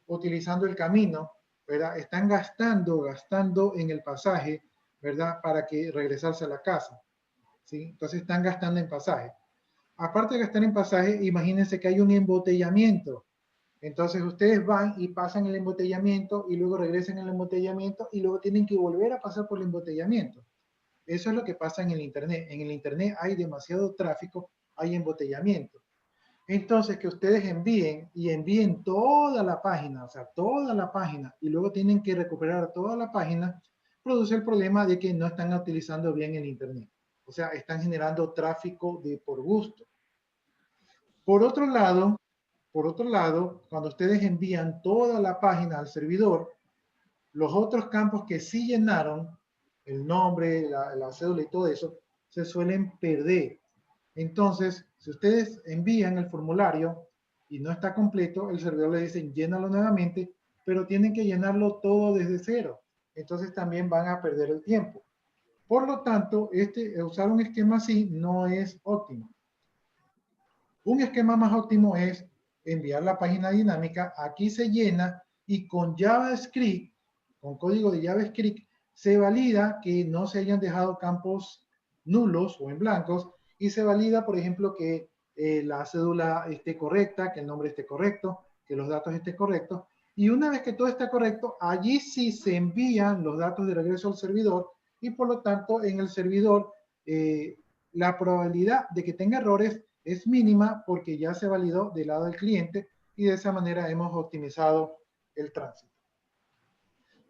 utilizando el camino, ¿verdad? Están gastando en el pasaje, ¿verdad? Para que regresarse a la casa, ¿sí? Entonces están gastando en pasaje. Aparte de gastar en pasaje, imagínense que hay un embotellamiento. Entonces ustedes van y pasan el embotellamiento y luego regresan al embotellamiento y luego tienen que volver a pasar por el embotellamiento. Eso es lo que pasa en el internet. En el internet hay demasiado tráfico, hay embotellamiento. Entonces que ustedes envíen toda la página, o sea, toda la página y luego tienen que recuperar toda la página, produce el problema de que no están utilizando bien el internet. O sea, están generando tráfico por gusto. Por otro lado, cuando ustedes envían toda la página al servidor, los otros campos que sí llenaron, el nombre, la cédula y todo eso, se suelen perder. Entonces, si ustedes envían el formulario y no está completo, el servidor le dice llénalo nuevamente, pero tienen que llenarlo todo desde cero. Entonces también van a perder el tiempo. Por lo tanto, usar un esquema así no es óptimo. Un esquema más óptimo es enviar la página dinámica, aquí se llena y con JavaScript, con código de JavaScript, se valida que no se hayan dejado campos nulos o en blancos y se valida, por ejemplo, que la cédula esté correcta, que el nombre esté correcto, que los datos estén correctos. Y una vez que todo está correcto, allí sí se envían los datos de regreso al servidor y por lo tanto en el servidor la probabilidad de que tenga errores es mínima porque ya se validó del lado del cliente y de esa manera hemos optimizado el tránsito.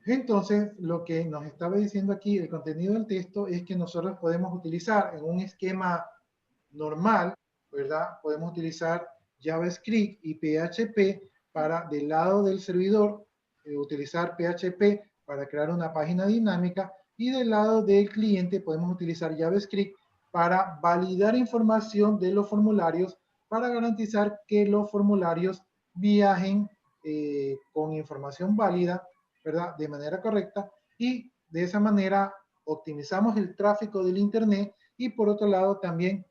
Entonces, lo que nos estaba diciendo aquí el contenido del texto es que nosotros podemos utilizar en un esquema normal, ¿verdad? Podemos utilizar JavaScript y PHP para del lado del servidor utilizar PHP para crear una página dinámica y del lado del cliente podemos utilizar JavaScript para validar información de los formularios para garantizar que los formularios viajen con información válida, ¿verdad? De manera correcta y de esa manera optimizamos el tráfico del Internet y por otro lado también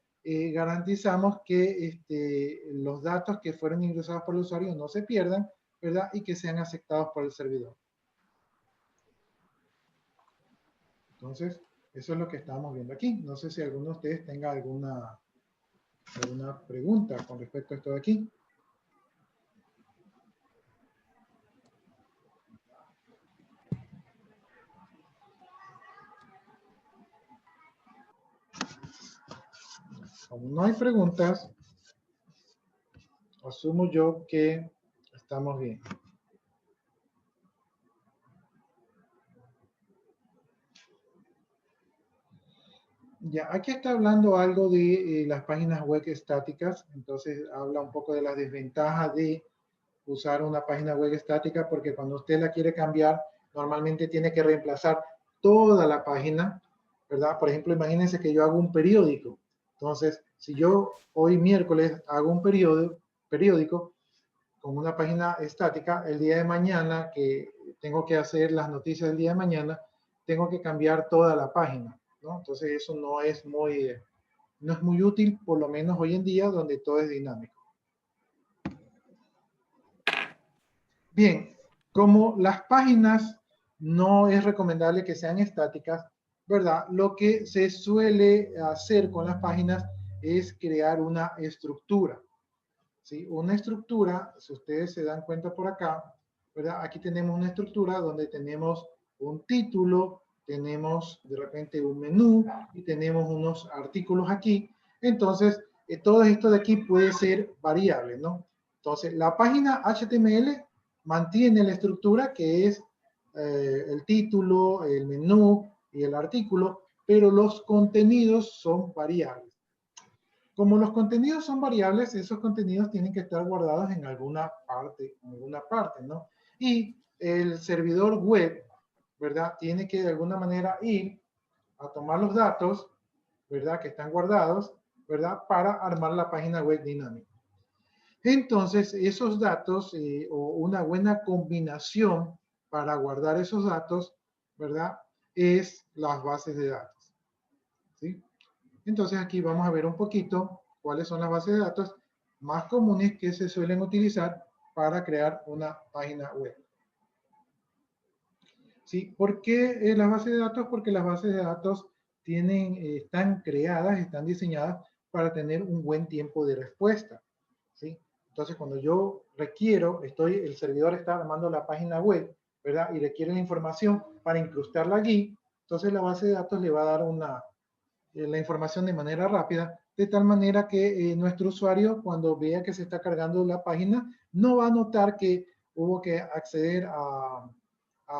garantizamos que los datos que fueron ingresados por el usuario no se pierdan, ¿verdad? Y que sean aceptados por el servidor. Entonces, eso es lo que estamos viendo aquí. No sé si alguno de ustedes tenga alguna pregunta con respecto a esto de aquí. Como no hay preguntas, asumo yo que estamos bien. Ya, aquí está hablando algo de las páginas web estáticas, entonces habla un poco de la desventaja de usar una página web estática porque cuando usted la quiere cambiar, normalmente tiene que reemplazar toda la página, ¿verdad? Por ejemplo, imagínense que yo hago un periódico. Entonces, si yo hoy miércoles hago un periódico con una página estática, el día de mañana que tengo que hacer las noticias del día de mañana, tengo que cambiar toda la página, ¿no? Entonces eso no es muy útil, por lo menos hoy en día, donde todo es dinámico. Bien, como las páginas no es recomendable que sean estáticas, ¿verdad? Lo que se suele hacer con las páginas es crear una estructura, ¿sí? Una estructura, si ustedes se dan cuenta por acá, ¿verdad? Aquí tenemos una estructura donde tenemos un título, tenemos de repente un menú y tenemos unos artículos aquí. Entonces, todo esto de aquí puede ser variable, ¿no? Entonces, la página HTML mantiene la estructura que es el título, el menú y el artículo, pero los contenidos son variables. Como los contenidos son variables, esos contenidos tienen que estar guardados en alguna parte, ¿no? Y el servidor web, ¿verdad? Tiene que de alguna manera ir a tomar los datos, ¿verdad? Que están guardados, ¿verdad? Para armar la página web dinámica. Entonces, esos datos o una buena combinación para guardar esos datos, ¿verdad? Es las bases de datos, ¿sí? Entonces, aquí vamos a ver un poquito cuáles son las bases de datos más comunes que se suelen utilizar para crear una página web. ¿Sí? ¿Por qué las bases de datos? Porque las bases de datos están creadas, están diseñadas para tener un buen tiempo de respuesta, ¿sí? Entonces, cuando yo requiero, el servidor está armando la página web, ¿verdad? Y requiere la información para incrustarla allí, entonces la base de datos le va a dar la información de manera rápida, de tal manera que nuestro usuario, cuando vea que se está cargando la página, no va a notar que hubo que acceder a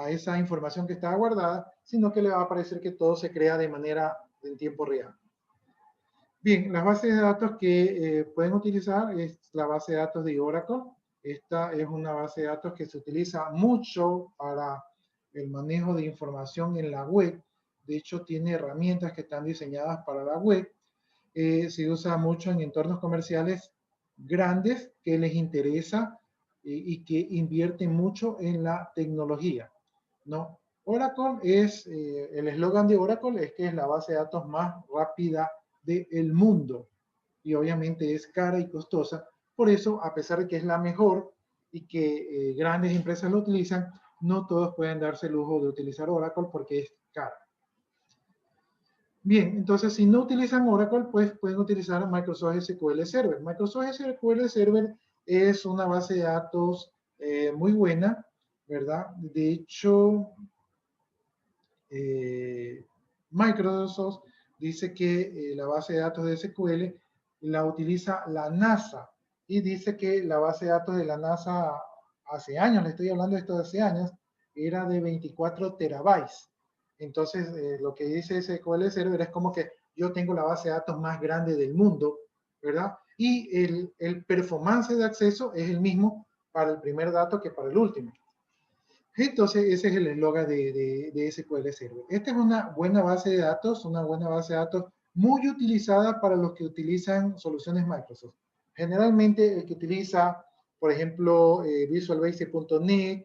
esa información que estaba guardada, sino que le va a parecer que todo se crea en tiempo real. Bien, las bases de datos que pueden utilizar es la base de datos de Oracle. Esta es una base de datos que se utiliza mucho para el manejo de información en la web. De hecho, tiene herramientas que están diseñadas para la web. Se usa mucho en entornos comerciales grandes que les interesa y que invierten mucho en la tecnología, ¿no? Oracle es, el eslogan de Oracle es que es la base de datos más rápida del mundo y obviamente es cara y costosa. Por eso, a pesar de que es la mejor y que grandes empresas lo utilizan, no todos pueden darse el lujo de utilizar Oracle porque es cara. Bien, entonces si no utilizan Oracle, pues pueden utilizar Microsoft SQL Server. Microsoft SQL Server es una base de datos muy buena, ¿verdad? De hecho, Microsoft dice que la base de datos de SQL la utiliza la NASA y dice que la base de datos de la NASA hace años, le estoy hablando de esto de hace años, era de 24 terabytes. Entonces, lo que dice SQL Server es como que yo tengo la base de datos más grande del mundo, ¿verdad? Y el performance de acceso es el mismo para el primer dato que para el último. Entonces, ese es el eslogan de SQL Server. Esta es una buena base de datos, muy utilizada para los que utilizan soluciones Microsoft. Generalmente, el que utiliza, por ejemplo, Visual Basic.net,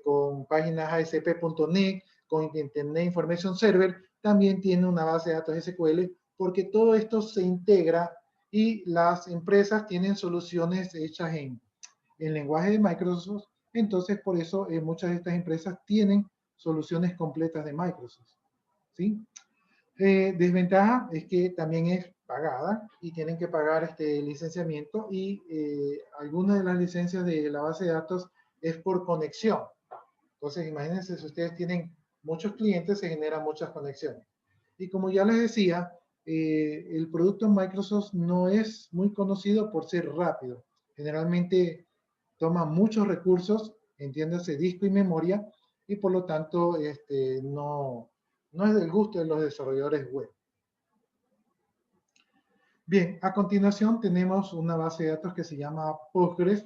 con páginas ASP.net, con Internet Information Server, también tiene una base de datos SQL, porque todo esto se integra y las empresas tienen soluciones hechas en lenguaje de Microsoft. Entonces, por eso muchas de estas empresas tienen soluciones completas de Microsoft, ¿sí? Desventaja es que también es pagada y tienen que pagar este licenciamiento y algunas de las licencias de la base de datos es por conexión. Entonces, imagínense si ustedes tienen muchos clientes, se generan muchas conexiones. Y como ya les decía, el producto Microsoft no es muy conocido por ser rápido. Generalmente toma muchos recursos, entiéndase disco y memoria, y por lo tanto no es del gusto de los desarrolladores web. Bien, a continuación tenemos una base de datos que se llama Postgres.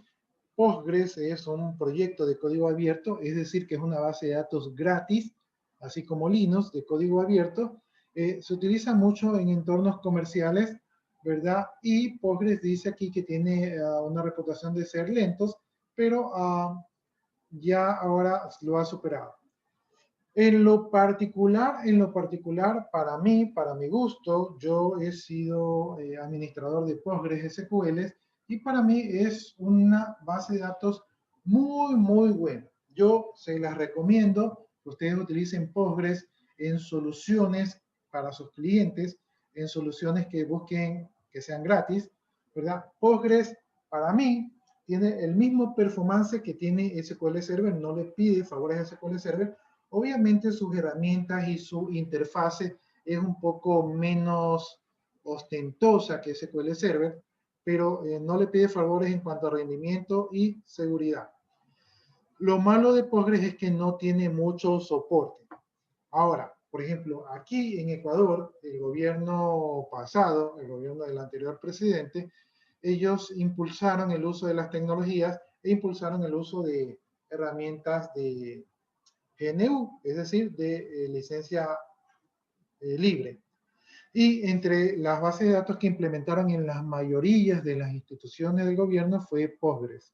Postgres es un proyecto de código abierto, es decir, que es una base de datos gratis, así como Linux de código abierto. Se utiliza mucho en entornos comerciales, ¿verdad? Y Postgres dice aquí que tiene una reputación de ser lentos, pero ya ahora lo ha superado. En lo particular, para mí, para mi gusto, yo he sido administrador de Postgres SQL y para mí es una base de datos muy, muy buena. Yo se las recomiendo que ustedes utilicen Postgres en soluciones para sus clientes, en soluciones que busquen que sean gratis, ¿verdad? Postgres, para mí, tiene el mismo performance que tiene SQL Server, no le pide favores a SQL Server. Obviamente sus herramientas y su interfase es un poco menos ostentosa que SQL Server, pero no le pide favores en cuanto a rendimiento y seguridad. Lo malo de Postgres es que no tiene mucho soporte. Ahora, por ejemplo, aquí en Ecuador, el gobierno pasado, el gobierno del anterior presidente, ellos impulsaron el uso de las tecnologías e impulsaron el uso de herramientas de GNU, es decir, de licencia libre. Y entre las bases de datos que implementaron en las mayorías de las instituciones del gobierno fue Postgres,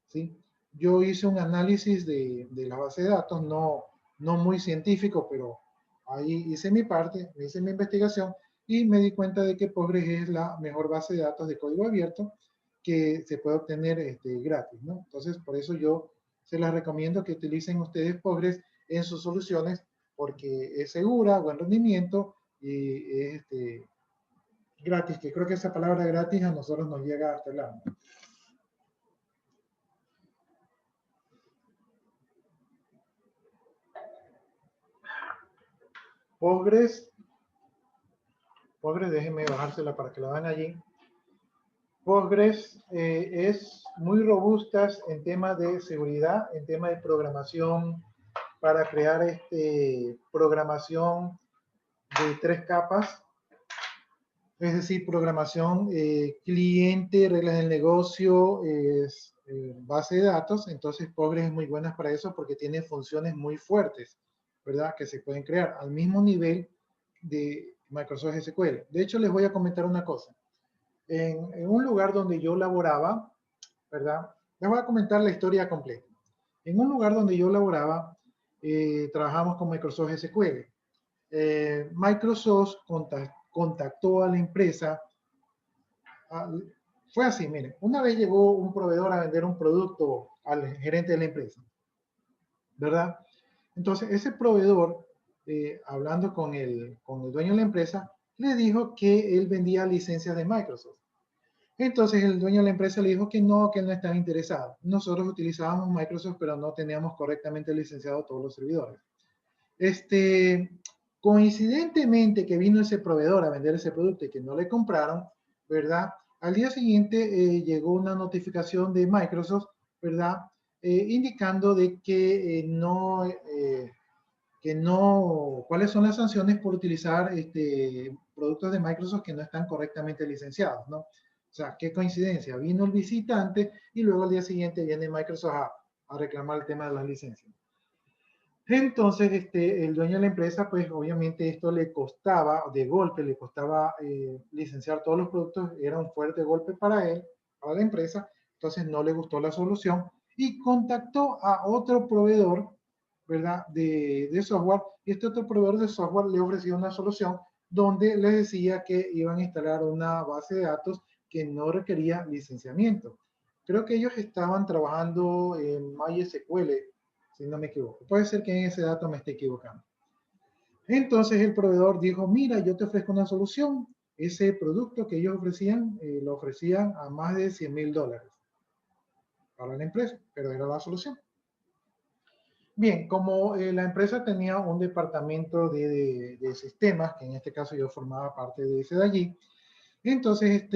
¿sí? Yo hice un análisis de la base de datos, no muy científico, pero ahí hice mi parte, hice mi investigación y me di cuenta de que Postgres es la mejor base de datos de código abierto que se puede obtener gratis, ¿no? Entonces, por eso yo se las recomiendo que utilicen ustedes Postgres en sus soluciones porque es segura, buen rendimiento y es gratis, que creo que esa palabra gratis a nosotros nos llega hasta el alma. Postgres, déjenme bajársela para que la vean allí. Postgres es muy robusta en temas de seguridad, en temas de programación, para crear programación de 3 capas, es decir, programación cliente, reglas del negocio, base de datos. Entonces Postgres es muy buena para eso porque tiene funciones muy fuertes, ¿verdad? Que se pueden crear al mismo nivel de Microsoft SQL. De hecho, les voy a comentar una cosa. en un lugar donde yo laboraba, ¿verdad? Les voy a comentar la historia completa. En un lugar donde yo laboraba, trabajamos con Microsoft SQL. Microsoft contactó a la empresa. Fue así, miren, una vez llegó un proveedor a vender un producto al gerente de la empresa, ¿verdad? Entonces, ese proveedor, hablando con el dueño de la empresa, le dijo que él vendía licencias de Microsoft. Entonces, el dueño de la empresa le dijo que él no estaba interesado. Nosotros utilizábamos Microsoft, pero no teníamos correctamente licenciado todos los servidores. Coincidentemente que vino ese proveedor a vender ese producto y que no le compraron, ¿verdad? Al día siguiente llegó una notificación de Microsoft, ¿verdad? Indicando de que cuáles son las sanciones por utilizar productos de Microsoft que no están correctamente licenciados, ¿no? O sea, qué coincidencia. Vino el visitante y luego al día siguiente viene Microsoft a reclamar el tema de las licencias. Entonces, el dueño de la empresa, pues obviamente esto le costaba, de golpe, le costaba licenciar todos los productos, era un fuerte golpe para él, para la empresa, entonces no le gustó la solución y contactó a otro proveedor, ¿verdad?, de software, y este otro proveedor de software le ofreció una solución donde les decía que iban a instalar una base de datos que no requería licenciamiento. Creo que ellos estaban trabajando en MySQL, si no me equivoco. Puede ser que en ese dato me esté equivocando. Entonces el proveedor dijo, mira, yo te ofrezco una solución. Ese producto que ellos ofrecían, lo ofrecían a más de $100,000 para la empresa, pero era la solución. Bien, como la empresa tenía un departamento de sistemas, que en este caso yo formaba parte de ese de allí, entonces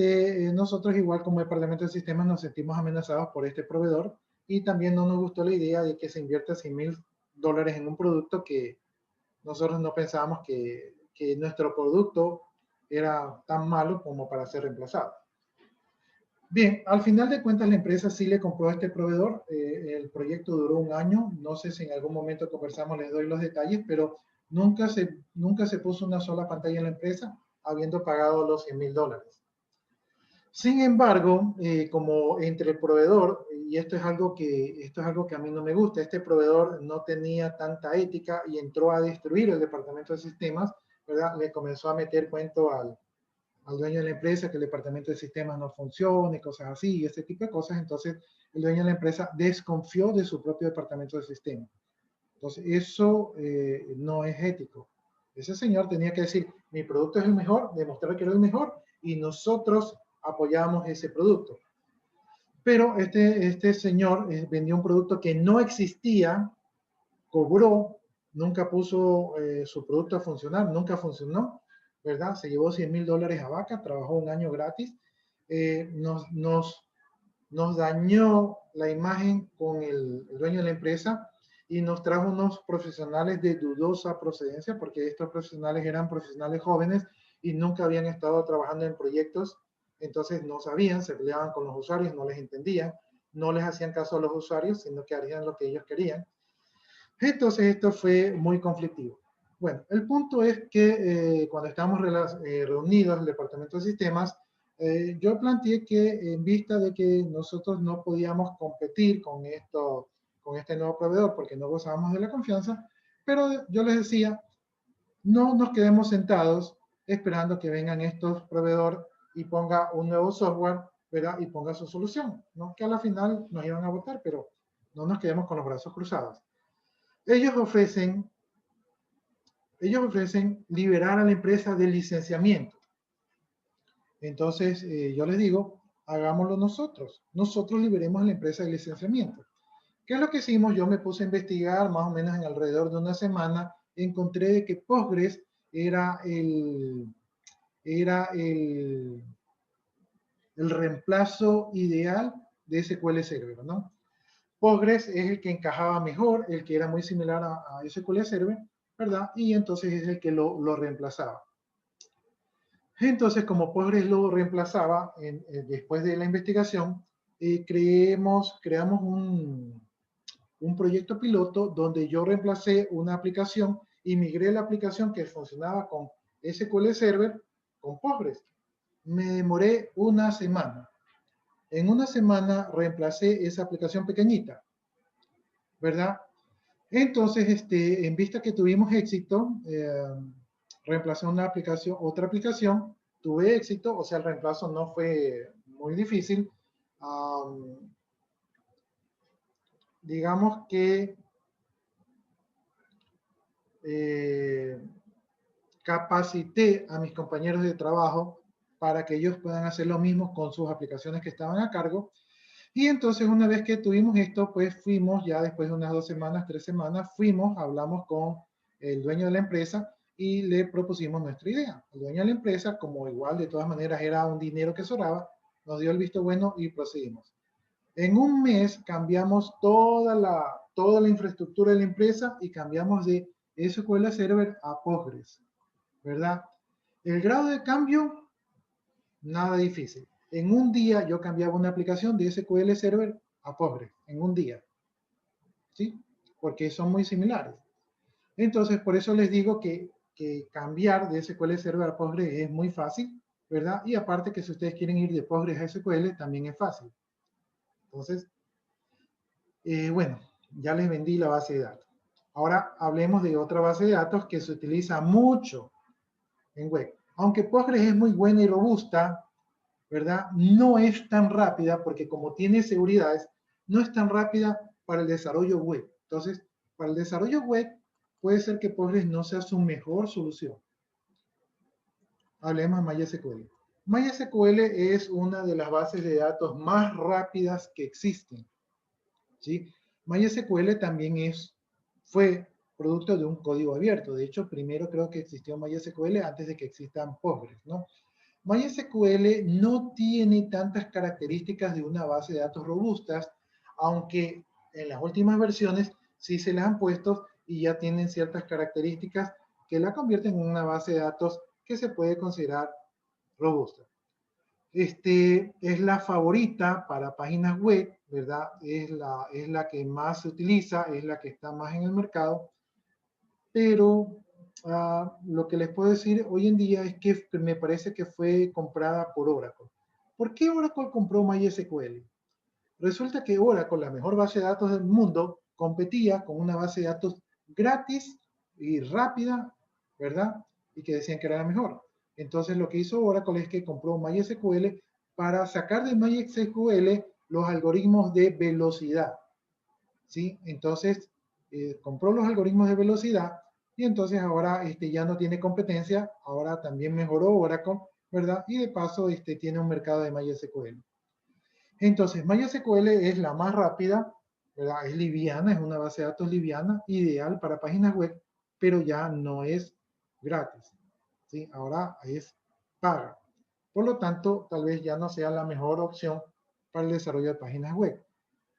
nosotros igual como departamento de sistemas nos sentimos amenazados por este proveedor y también no nos gustó la idea de que se invierta $100,000 en un producto que nosotros no pensábamos que nuestro producto era tan malo como para ser reemplazado. Bien, al final de cuentas la empresa sí le compró a este proveedor. El proyecto duró un año. No sé si en algún momento conversamos, les doy los detalles, pero nunca se puso una sola pantalla en la empresa habiendo pagado los $100,000. Sin embargo, como entre el proveedor, y esto es algo que a mí no me gusta, este proveedor no tenía tanta ética y entró a destruir el departamento de sistemas, ¿verdad? Le comenzó a meter cuento al dueño de la empresa que el departamento de sistemas no funcione, cosas así, y ese tipo de cosas. Entonces, el dueño de la empresa desconfió de su propio departamento de sistemas. Entonces, eso no es ético. Ese señor tenía que decir, mi producto es el mejor, demostrar que era el mejor, y nosotros apoyamos ese producto. Pero este señor vendió un producto que no existía, cobró, nunca puso su producto a funcionar, nunca funcionó, ¿verdad? Se llevó $100,000 a vaca, trabajó un año gratis, nos dañó la imagen con el dueño de la empresa y nos trajo unos profesionales de dudosa procedencia, porque estos profesionales eran profesionales jóvenes y nunca habían estado trabajando en proyectos, entonces no sabían, se peleaban con los usuarios, no les entendían, no les hacían caso a los usuarios, sino que harían lo que ellos querían. Entonces esto fue muy conflictivo. Bueno, el punto es que cuando estábamos reunidos en el departamento de sistemas, yo planteé que en vista de que nosotros no podíamos competir con este nuevo proveedor porque no gozábamos de la confianza, pero yo les decía, no nos quedemos sentados esperando que vengan estos proveedores y ponga un nuevo software, ¿verdad? Y ponga su solución, ¿no? Que a la final nos iban a votar, pero no nos quedemos con los brazos cruzados. Ellos ofrecen liberar a la empresa del licenciamiento. Entonces, yo les digo, hagámoslo nosotros. Nosotros liberemos a la empresa del licenciamiento. ¿Qué es lo que hicimos? Yo me puse a investigar más o menos en alrededor de una semana. Encontré de que Postgres era el reemplazo ideal de SQL Server, ¿no? Postgres es el que encajaba mejor, el que era muy similar a SQL Server, ¿verdad? Y entonces es el que lo reemplazaba. Entonces, como Postgres lo reemplazaba, después de la investigación, creamos un proyecto piloto donde yo reemplacé una aplicación y migré la aplicación que funcionaba con SQL Server con Postgres. me demoré una semana. En una semana reemplacé esa aplicación pequeñita, ¿verdad? Entonces, en vista que tuvimos éxito, reemplacé una aplicación, otra aplicación, tuve éxito, o sea, el reemplazo no fue muy difícil. Digamos que capacité a mis compañeros de trabajo para que ellos puedan hacer lo mismo con sus aplicaciones que estaban a cargo. Y entonces una vez que tuvimos esto, pues fuimos ya después de unas 2 semanas, 3 semanas, fuimos, hablamos con el dueño de la empresa y le propusimos nuestra idea. El dueño de la empresa, como igual de todas maneras era un dinero que sobraba, nos dio el visto bueno y procedimos. En un mes cambiamos toda la infraestructura de la empresa y cambiamos de SQL Server a Postgres, ¿verdad? El grado de cambio, nada difícil. En un día yo cambiaba una aplicación de SQL Server a Postgres, en un día, ¿sí? Porque son muy similares. Entonces, por eso les digo que cambiar de SQL Server a Postgres es muy fácil, ¿verdad? Y aparte que si ustedes quieren ir de Postgres a SQL, también es fácil. Entonces, bueno, ya les vendí la base de datos. Ahora hablemos de otra base de datos que se utiliza mucho en web. Aunque Postgres es muy buena y robusta, ¿verdad? No es tan rápida porque como tiene seguridades, no es tan rápida para el desarrollo web. Entonces, para el desarrollo web, puede ser que Postgres no sea su mejor solución. Hablemos de MySQL. MySQL es una de las bases de datos más rápidas que existen, ¿sí? MySQL también fue producto de un código abierto. De hecho, primero creo que existió MySQL antes de que existan Postgres, ¿no? MySQL no tiene tantas características de una base de datos robustas, aunque en las últimas versiones sí se las han puesto y ya tienen ciertas características que la convierten en una base de datos que se puede considerar robusta. Es la favorita para páginas web, ¿verdad? Es la que más se utiliza, es la que está más en el mercado, pero lo que les puedo decir hoy en día es que me parece que fue comprada por Oracle. ¿Por qué Oracle compró MySQL? Resulta que Oracle, la mejor base de datos del mundo, competía con una base de datos gratis y rápida, ¿verdad? Y que decían que era la mejor. Entonces lo que hizo Oracle es que compró MySQL para sacar de MySQL los algoritmos de velocidad, ¿sí? Entonces compró los algoritmos de velocidad y entonces ahora ya no tiene competencia, ahora también mejoró Oracle, ¿verdad? Y de paso tiene un mercado de MySQL. Entonces, MySQL es la más rápida, ¿verdad? Es liviana, es una base de datos liviana, ideal para páginas web, pero ya no es gratis, ¿sí? Ahora es paga. Por lo tanto, tal vez ya no sea la mejor opción para el desarrollo de páginas web.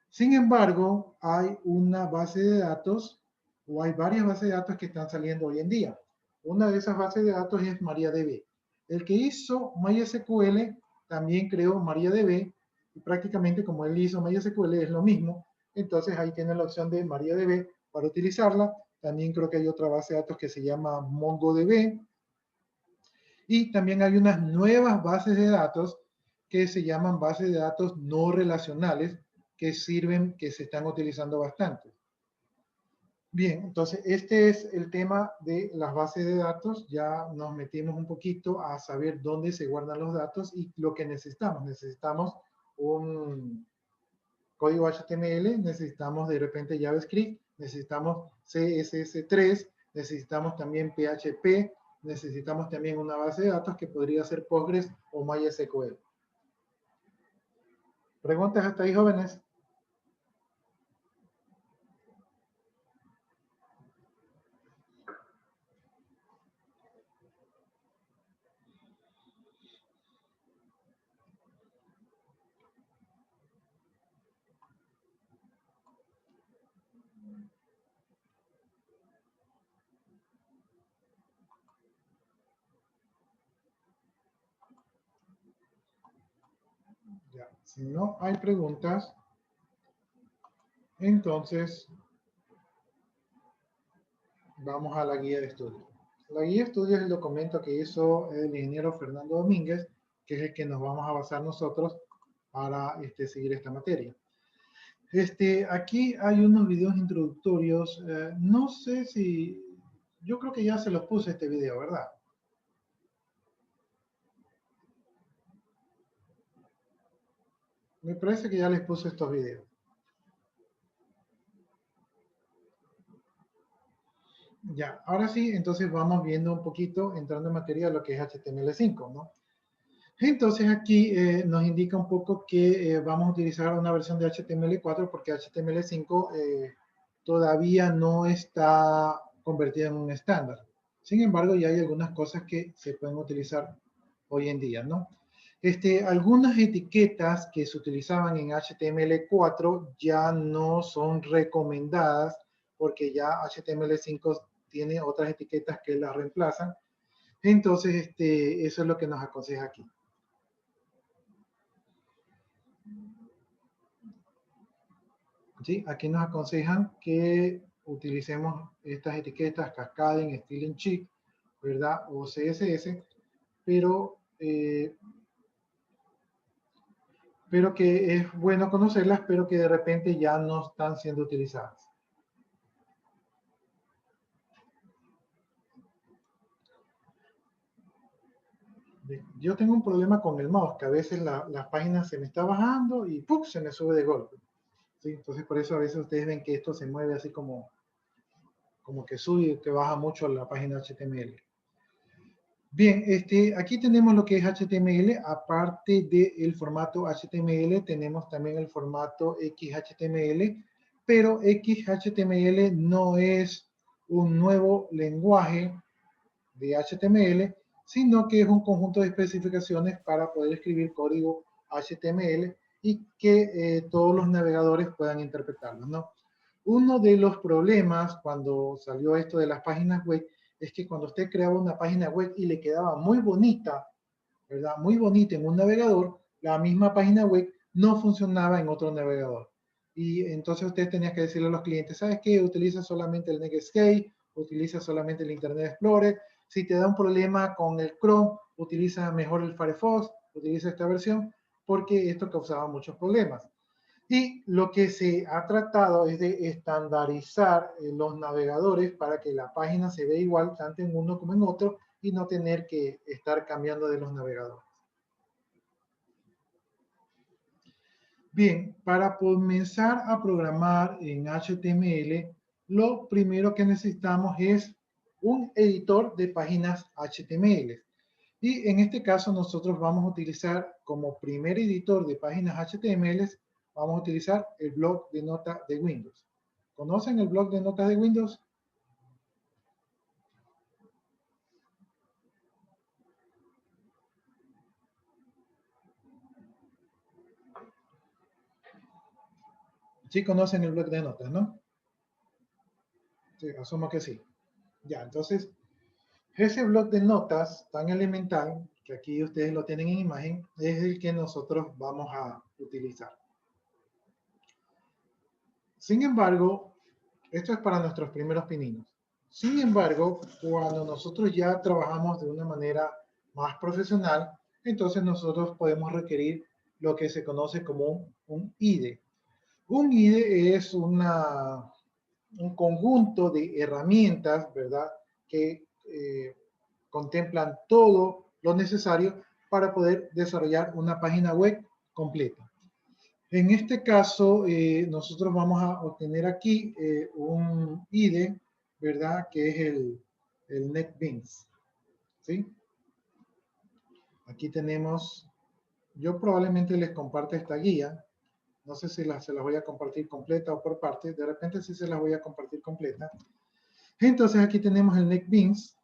Sin embargo, hay una base de datos, o hay varias bases de datos que están saliendo hoy en día. Una de esas bases de datos es MariaDB. El que hizo MySQL también creó MariaDB, y prácticamente como él hizo MySQL es lo mismo. Entonces ahí tiene la opción de MariaDB para utilizarla. También creo que hay otra base de datos que se llama MongoDB. Y también hay unas nuevas bases de datos que se llaman bases de datos no relacionales, que sirven, que se están utilizando bastante. Bien, entonces este es el tema de las bases de datos. Ya nos metimos un poquito a saber dónde se guardan los datos y lo que necesitamos. Necesitamos un código HTML, necesitamos de repente JavaScript, necesitamos CSS3, necesitamos también PHP, necesitamos también una base de datos que podría ser Postgres o MySQL. ¿Preguntas hasta ahí, jóvenes? Ya, si no hay preguntas, entonces vamos a la guía de estudio. La guía de estudio es el documento que hizo el ingeniero Fernando Domínguez que es el que nos vamos a basar nosotros para seguir esta materia. Aquí hay unos videos introductorios. No sé si... Yo creo que ya se los puse este video, ¿verdad? Me parece que ya les puse estos videos. Ya, ahora sí, entonces vamos viendo un poquito, entrando en materia de lo que es HTML5, ¿no? Entonces aquí nos indica un poco que vamos a utilizar una versión de HTML4 porque HTML5 todavía no está convertida en un estándar. Sin embargo, ya hay algunas cosas que se pueden utilizar hoy en día, ¿no? Algunas etiquetas que se utilizaban en HTML4 ya no son recomendadas porque ya HTML5 tiene otras etiquetas que las reemplazan. Entonces, eso es lo que nos aconseja aquí. ¿Sí? Aquí nos aconsejan que utilicemos estas etiquetas Cascading, Styling Check, ¿verdad? O CSS, pero que es bueno conocerlas, pero que de repente ya no están siendo utilizadas. Yo tengo un problema con el mouse, que a veces las páginas se me está bajando y ¡pum! Se me sube de golpe. ¿Sí? Entonces por eso a veces ustedes ven que esto se mueve así como que sube y que baja mucho la página HTML. Bien, aquí tenemos lo que es HTML. Aparte del formato HTML, tenemos también el formato XHTML, pero XHTML no es un nuevo lenguaje de HTML, sino que es un conjunto de especificaciones para poder escribir código HTML y que todos los navegadores puedan interpretarlo, ¿no? Uno de los problemas cuando salió esto de las páginas web es que cuando usted creaba una página web y le quedaba muy bonita, ¿verdad? Muy bonita en un navegador, la misma página web no funcionaba en otro navegador. Y entonces usted tenía que decirle a los clientes, ¿sabes qué? Utiliza solamente el Netscape, utiliza solamente el Internet Explorer. Si te da un problema con el Chrome, utiliza mejor el Firefox, utiliza esta versión, porque esto causaba muchos problemas. Y lo que se ha tratado es de estandarizar los navegadores para que la página se vea igual tanto en uno como en otro y no tener que estar cambiando de los navegadores. Bien, para comenzar a programar en HTML, lo primero que necesitamos es un editor de páginas HTML. Y en este caso nosotros vamos a utilizar como primer editor de páginas HTML, vamos a utilizar el bloc de notas de Windows. ¿Conocen el bloc de notas de Windows? Sí conocen el bloc de notas, ¿no? Sí, asumo que sí. Ya, entonces, ese bloc de notas tan elemental, que aquí ustedes lo tienen en imagen, es el que nosotros vamos a utilizar. Sin embargo, esto es para nuestros primeros pininos. Sin embargo, cuando nosotros ya trabajamos de una manera más profesional, entonces nosotros podemos requerir lo que se conoce como un IDE. Un IDE es un conjunto de herramientas, ¿verdad?, que contemplan todo lo necesario para poder desarrollar una página web completa. En este caso, nosotros vamos a obtener aquí un IDE, ¿verdad?, que es el NetBeans, ¿sí? Aquí tenemos, yo probablemente les comparto esta guía, no sé si se las voy a compartir completa o por parte, de repente sí se las voy a compartir completa. Entonces aquí tenemos el NetBeans.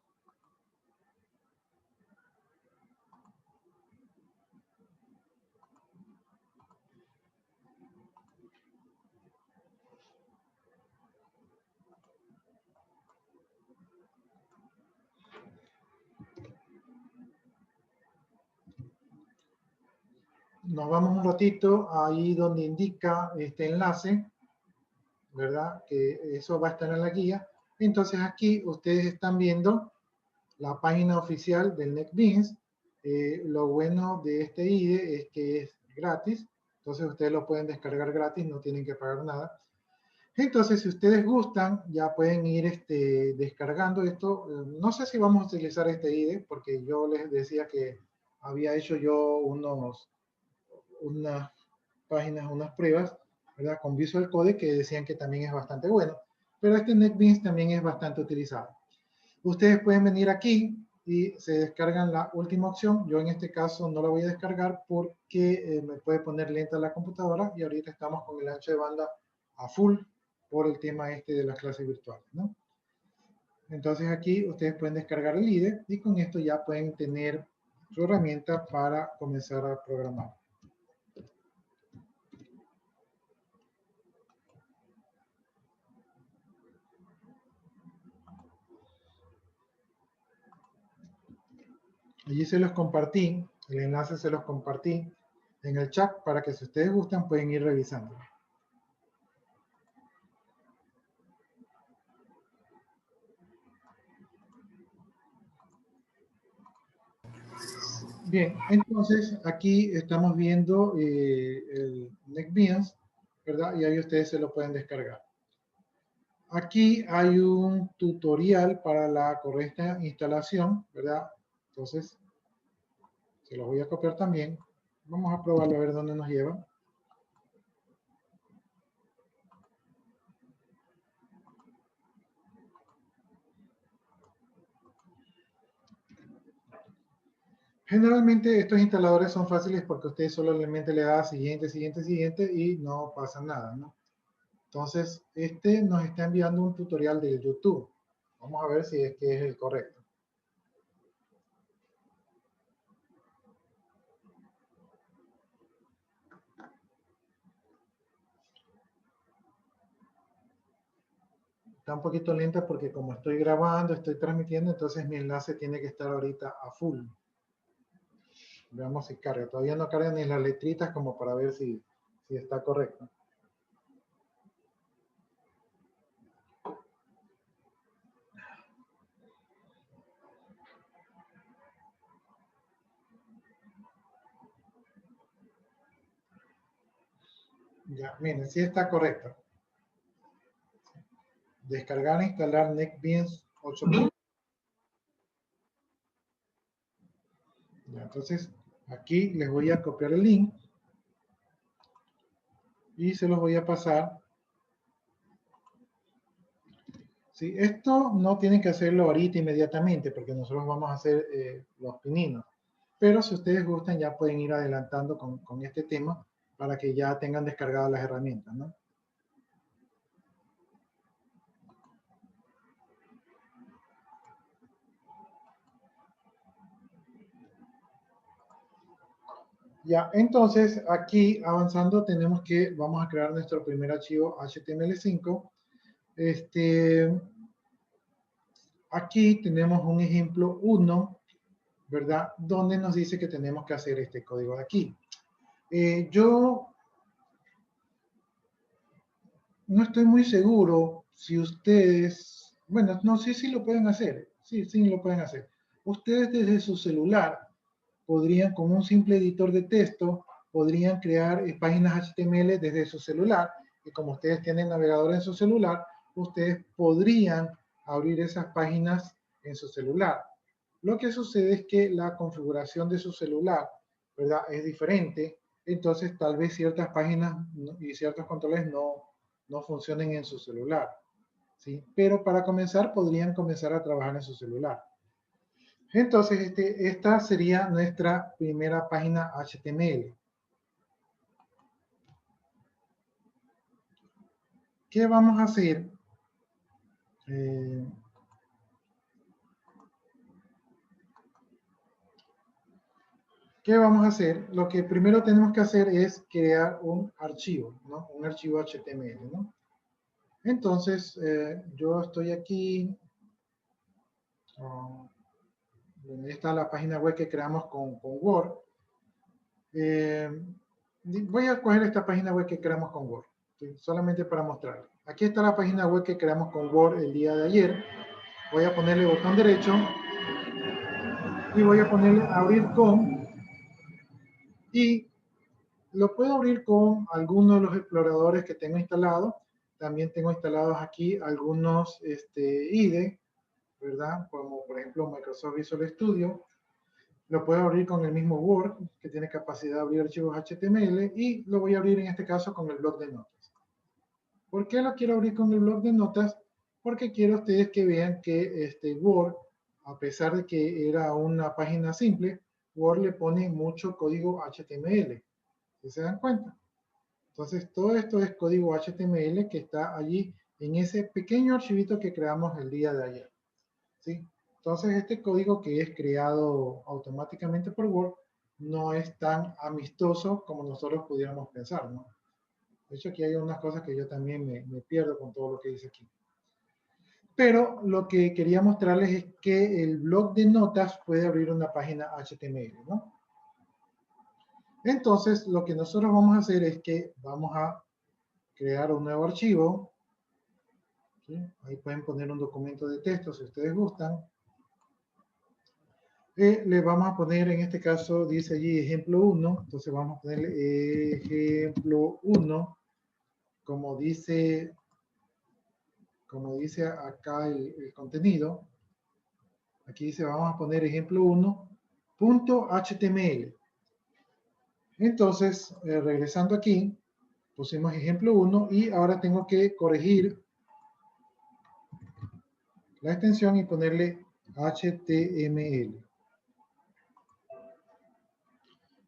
Nos vamos un ratito ahí donde indica este enlace, ¿verdad? Que eso va a estar en la guía. Entonces aquí ustedes están viendo la página oficial del NetBeans Lo bueno de este IDE es que es gratis, entonces ustedes lo pueden descargar gratis, no tienen que pagar nada. Entonces, si ustedes gustan, ya pueden ir descargando esto. No sé si vamos a utilizar este IDE, porque yo les decía que había hecho yo unas páginas, unas pruebas, ¿verdad? Con Visual Code que decían que también es bastante bueno. Pero este NetBeans también es bastante utilizado. Ustedes pueden venir aquí y se descargan la última opción. Yo en este caso no la voy a descargar porque me puede poner lenta la computadora y ahorita estamos con el ancho de banda a full por el tema de las clases virtuales, ¿no? Entonces aquí ustedes pueden descargar el IDE y con esto ya pueden tener su herramienta para comenzar a programar. Allí se los compartí, el enlace se los compartí en el chat para que si ustedes gustan pueden ir revisando. Bien, entonces aquí estamos viendo el NetBeans, ¿verdad? Y ahí ustedes se lo pueden descargar. Aquí hay un tutorial para la correcta instalación, ¿verdad? Entonces, se los voy a copiar también. Vamos a probarlo a ver dónde nos lleva. Generalmente estos instaladores son fáciles porque usted solamente le da siguiente, siguiente, siguiente y no pasa nada, ¿no? Entonces, nos está enviando un tutorial de YouTube. Vamos a ver si es que es el correcto. Está un poquito lenta porque como estoy grabando, estoy transmitiendo, entonces mi enlace tiene que estar ahorita a full. Veamos si carga. Todavía no carga ni las letritas como para ver si está correcto. Ya, miren, sí está correcto. Descargar e instalar NetBeans 8. Ya, entonces, aquí les voy a copiar el link y se los voy a pasar. Sí, esto no tienen que hacerlo ahorita inmediatamente porque nosotros vamos a hacer los pininos. Pero si ustedes gustan ya pueden ir adelantando con este tema para que ya tengan descargadas las herramientas, ¿no? Ya, entonces aquí avanzando tenemos que, vamos a crear nuestro primer archivo HTML5. Aquí tenemos un ejemplo 1, ¿verdad? Donde nos dice que tenemos que hacer este código de aquí. Yo no estoy muy seguro si ustedes, bueno, no sé si lo pueden hacer. Sí, sí lo pueden hacer. Ustedes desde su celular podrían, con un simple editor de texto, podrían crear páginas HTML desde su celular. Y como ustedes tienen navegador en su celular, ustedes podrían abrir esas páginas en su celular. Lo que sucede es que la configuración de su celular, ¿verdad?, es diferente. Entonces, tal vez ciertas páginas y ciertos controles no funcionen en su celular, ¿sí? Pero para comenzar, podrían comenzar a trabajar en su celular. Entonces, esta sería nuestra primera página HTML. ¿Qué vamos a hacer? ¿Qué vamos a hacer? Lo que primero tenemos que hacer es crear un archivo, ¿no? Un archivo HTML, ¿no? Entonces, yo estoy aquí. Donde está la página web que creamos con Word. Voy a coger esta página web que creamos con Word, ¿sí? Solamente para mostrar. Aquí está la página web que creamos con Word el día de ayer. Voy a ponerle botón derecho y voy a ponerle abrir con, y lo puedo abrir con algunos de los exploradores que tengo instalados. También tengo instalados aquí algunos IDE, ¿verdad? Como por ejemplo Microsoft Visual Studio. Lo puedo abrir con el mismo Word, que tiene capacidad de abrir archivos HTML, y lo voy a abrir en este caso con el bloc de notas. ¿Por qué lo quiero abrir con el bloc de notas? Porque quiero ustedes que vean que Word, a pesar de que era una página simple, Word le pone mucho código HTML. ¿Sí se dan cuenta? Entonces, todo esto es código HTML que está allí en ese pequeño archivito que creamos el día de ayer. ¿Sí? Entonces, este código que es creado automáticamente por Word no es tan amistoso como nosotros pudiéramos pensar, ¿no? De hecho, aquí hay unas cosas que yo también me pierdo con todo lo que dice aquí. Pero lo que quería mostrarles es que el bloc de notas puede abrir una página HTML, ¿no? Entonces, lo que nosotros vamos a hacer es que vamos a crear un nuevo archivo. ¿Sí? Ahí pueden poner un documento de texto si ustedes gustan. Le vamos a poner, en este caso, dice allí ejemplo 1. Entonces vamos a ponerle ejemplo 1, como dice acá el contenido. Aquí dice, vamos a poner ejemplo 1.html. Entonces, regresando aquí, pusimos ejemplo 1 y ahora tengo que corregir la extensión y ponerle HTML.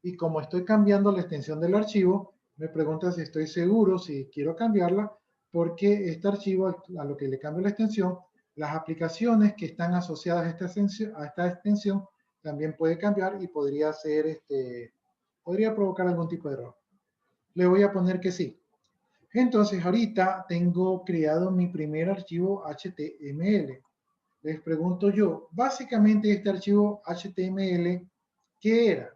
Y como estoy cambiando la extensión del archivo, me pregunta si estoy seguro, si quiero cambiarla, porque este archivo, a lo que le cambio la extensión, las aplicaciones que están asociadas a esta extensión también puede cambiar y podría ser, podría provocar algún tipo de error. Le voy a poner que sí. Entonces, ahorita tengo creado mi primer archivo HTML. Les pregunto yo, básicamente este archivo HTML, ¿qué era?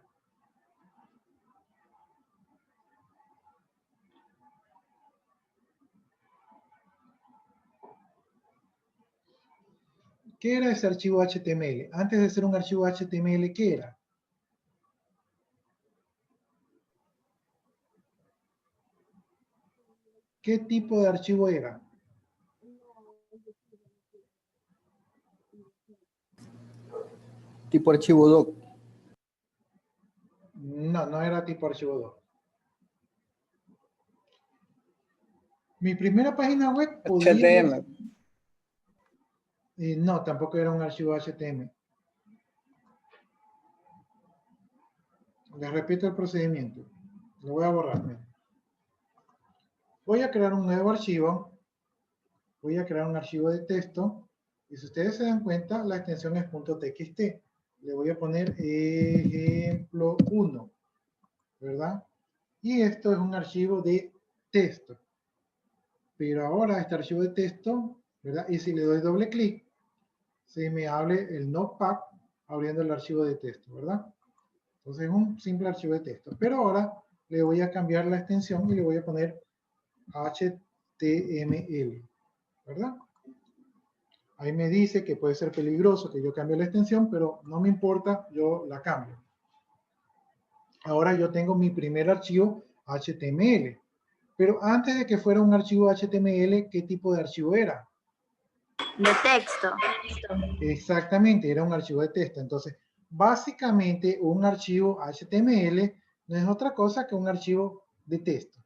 ¿Qué era ese archivo HTML? Antes de ser un archivo HTML, ¿qué era? ¿Qué tipo de archivo era? Tipo archivo doc. No, no era tipo archivo doc. Mi primera página web podía... HTML. No, tampoco era un archivo HTML. Les repito el procedimiento. Lo voy a borrar. Miren. Voy a crear un nuevo archivo. Voy a crear un archivo de texto. Y si ustedes se dan cuenta, la extensión es .txt. Le voy a poner ejemplo 1. ¿Verdad? Y esto es un archivo de texto. Pero ahora este archivo de texto, ¿verdad? Y si le doy doble clic, se me abre el Notepad abriendo el archivo de texto, ¿verdad? Entonces es un simple archivo de texto. Pero ahora le voy a cambiar la extensión y le voy a poner HTML, ¿verdad? Ahí me dice que puede ser peligroso que yo cambie la extensión, pero no me importa, yo la cambio. Ahora yo tengo mi primer archivo HTML. Pero antes de que fuera un archivo HTML, ¿qué tipo de archivo era? De texto. Exactamente, era un archivo de texto. Entonces, básicamente un archivo HTML no es otra cosa que un archivo de texto.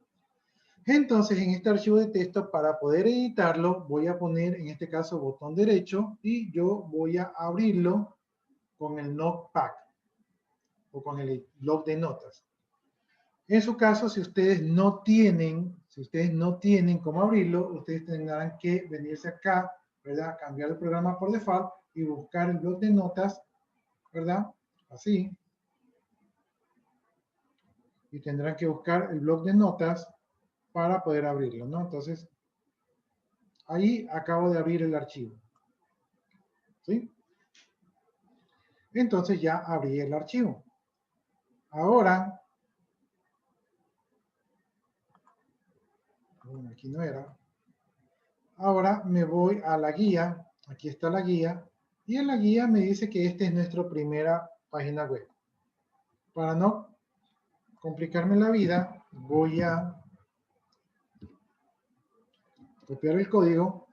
Entonces, en este archivo de texto, para poder editarlo, voy a poner, en este caso, botón derecho y yo voy a abrirlo con el Notepad o con el bloc de notas. En su caso, si ustedes no tienen cómo abrirlo, ustedes tendrán que venirse acá, ¿verdad? Cambiar el programa por default y buscar el bloc de notas, ¿verdad? Así. Y tendrán que buscar el bloc de notas para poder abrirlo, ¿no? Entonces, ahí acabo de abrir el archivo. ¿Sí? Entonces ya abrí el archivo. Ahora, bueno, aquí no era. Ahora me voy a la guía. Aquí está la guía. Y en la guía me dice que esta es nuestra primera página web. Para no complicarme la vida, voy a copiar el código.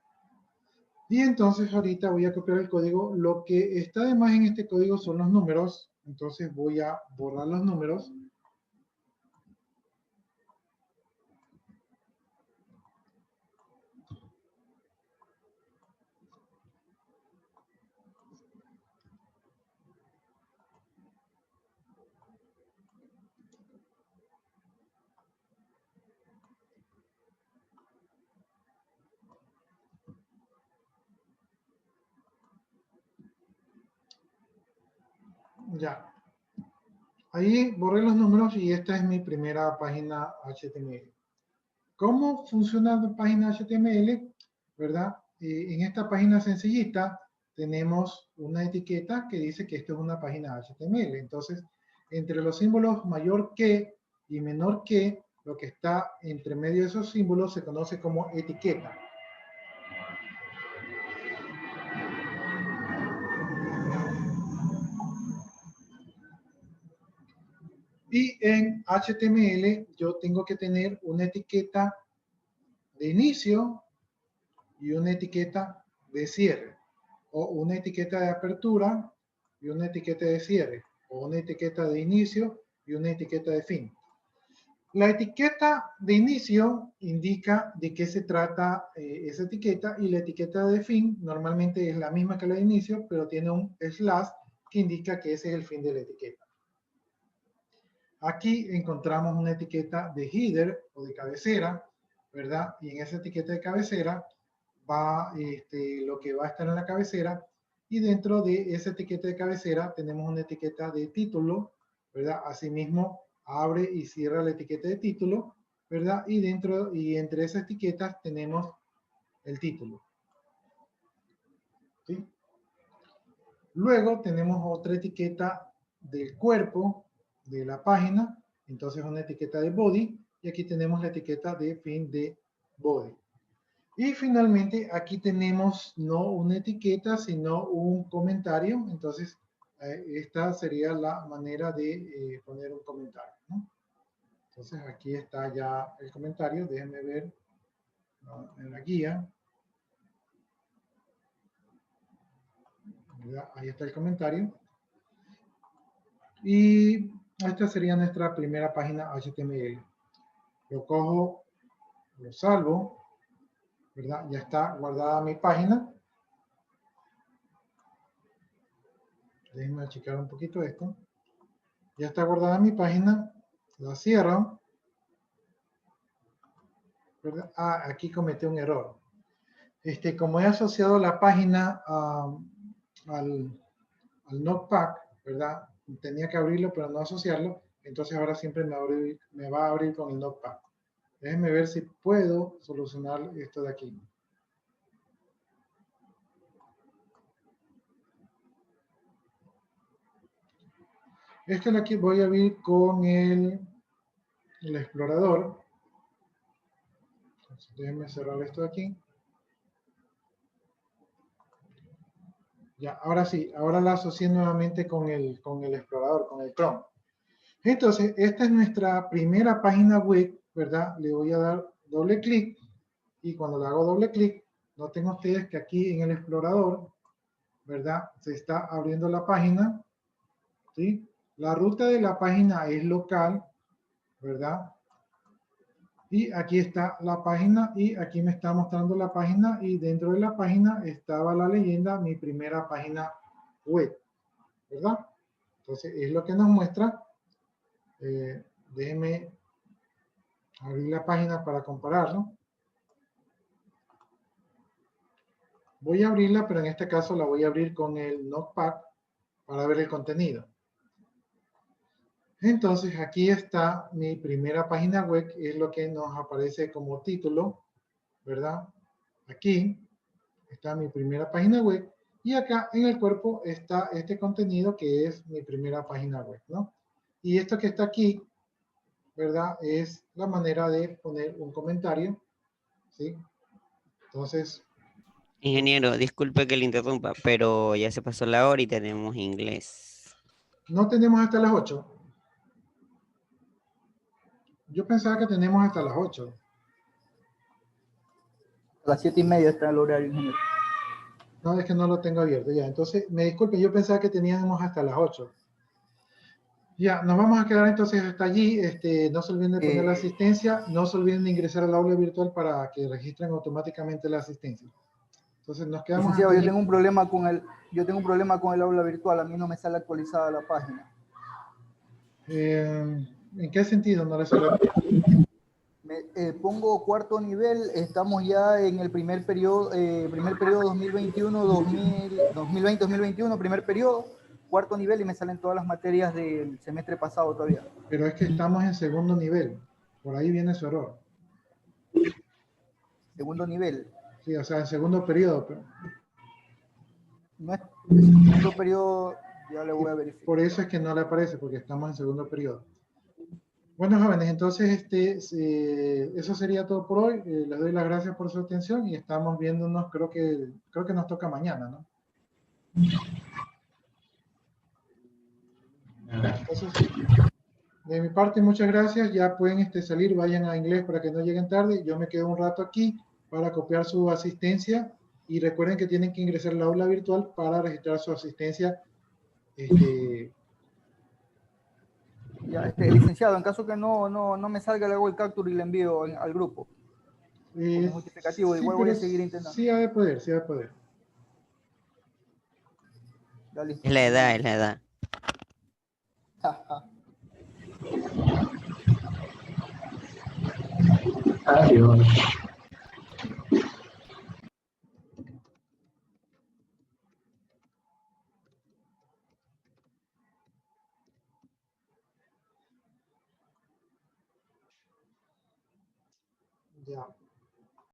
Y entonces ahorita voy a copiar el código. Lo que está de más en este código son los números. Entonces voy a borrar los números. Ya. Ahí borré los números y esta es mi primera página HTML. ¿Cómo funciona la página HTML? ¿Verdad? En esta página sencillita tenemos una etiqueta que dice que esto es una página HTML. Entonces, entre los símbolos mayor que y menor que, lo que está entre medio de esos símbolos se conoce como etiqueta. Y en HTML yo tengo que tener una etiqueta de inicio y una etiqueta de cierre, o una etiqueta de apertura y una etiqueta de cierre, o una etiqueta de inicio y una etiqueta de fin. La etiqueta de inicio indica de qué se trata esa etiqueta, y la etiqueta de fin normalmente es la misma que la de inicio, pero tiene un slash que indica que ese es el fin de la etiqueta. Aquí encontramos una etiqueta de header o de cabecera, ¿verdad? Y en esa etiqueta de cabecera va lo que va a estar en la cabecera, y dentro de esa etiqueta de cabecera tenemos una etiqueta de título, ¿verdad? Asimismo, abre y cierra la etiqueta de título, ¿verdad? Y dentro y entre esas etiquetas tenemos el título. ¿Sí? Luego tenemos otra etiqueta del cuerpo de la página, entonces una etiqueta de body, y aquí tenemos la etiqueta de fin de body. Y finalmente aquí tenemos no una etiqueta, sino un comentario. Entonces esta sería la manera de poner un comentario, ¿no? Entonces aquí está ya el comentario. Déjenme ver en la guía. ¿Verdad? Ahí está el comentario. Y esta sería nuestra primera página HTML. Lo cojo, lo salvo, ¿verdad? Ya está guardada mi página. Déjenme checar un poquito esto. Ya está guardada mi página. La cierro. ¿Verdad? Ah, aquí cometí un error. Como he asociado la página al Notepad, ¿verdad? Tenía que abrirlo, pero no asociarlo. Entonces ahora siempre me va a abrir con el Notepad. Déjenme ver si puedo solucionar esto de aquí. Esto de aquí voy a abrir con el explorador. Entonces, déjenme cerrar esto de aquí. Ya, ahora sí, ahora la asocié nuevamente con el explorador, con el Chrome. Entonces, esta es nuestra primera página web, ¿verdad? Le voy a dar doble clic, y cuando le hago doble clic, noten ustedes que aquí en el explorador, ¿verdad? Se está abriendo la página, ¿sí? La ruta de la página es local, ¿verdad? Y aquí está la página, y aquí me está mostrando la página, y dentro de la página estaba la leyenda, mi primera página web, ¿verdad? Entonces, es lo que nos muestra. Déjenme abrir la página para compararlo. Voy a abrirla, pero en este caso la voy a abrir con el Notepad para ver el contenido. Entonces, aquí está mi primera página web, es lo que nos aparece como título, ¿verdad? Aquí está mi primera página web, y acá en el cuerpo está este contenido que es mi primera página web, ¿no? Y esto que está aquí, ¿verdad? Es la manera de poner un comentario, ¿sí? Entonces, Ingeniero, disculpe que le interrumpa, pero ya se pasó la hora y tenemos inglés. No tenemos hasta las 8. Yo pensaba que tenemos hasta las 8. A las 7:30 está el horario, ingeniero. No, es que no lo tengo abierto ya. Entonces, me disculpe, yo pensaba que teníamos hasta las 8. Ya, nos vamos a quedar entonces hasta allí. No se olviden de poner la asistencia. No se olviden de ingresar al aula virtual para que registren automáticamente la asistencia. Entonces, nos quedamos Licenciado, hasta yo allí. tengo un problema con el aula virtual. A mí no me sale actualizada la página. ¿En qué sentido no le sale? Pongo cuarto nivel, estamos ya en el primer periodo 2021, 2020-2021, primer periodo, cuarto nivel y me salen todas las materias del semestre pasado todavía. Pero es que estamos en segundo nivel. Por ahí viene su error. Segundo nivel. Sí, o sea, en segundo periodo. Pero No es el segundo periodo, ya le voy a verificar. por eso es que no le aparece, porque estamos en segundo periodo. Bueno, jóvenes, entonces eso sería todo por hoy. Les doy las gracias por su atención y estamos viéndonos, creo que nos toca mañana, ¿no? Entonces, de mi parte, muchas gracias. Ya pueden salir, vayan a inglés para que no lleguen tarde. Yo me quedo un rato aquí para copiar su asistencia y recuerden que tienen que ingresar al aula virtual para registrar su asistencia. Ya, licenciado, en caso que no me salga, le hago el capture y le envío al grupo. Como justificativo, Sí, igual voy a pero seguir intentando. sí ha de poder, sí ha de poder. Ya, listo. Es la edad, es la edad. Adiós. Ya.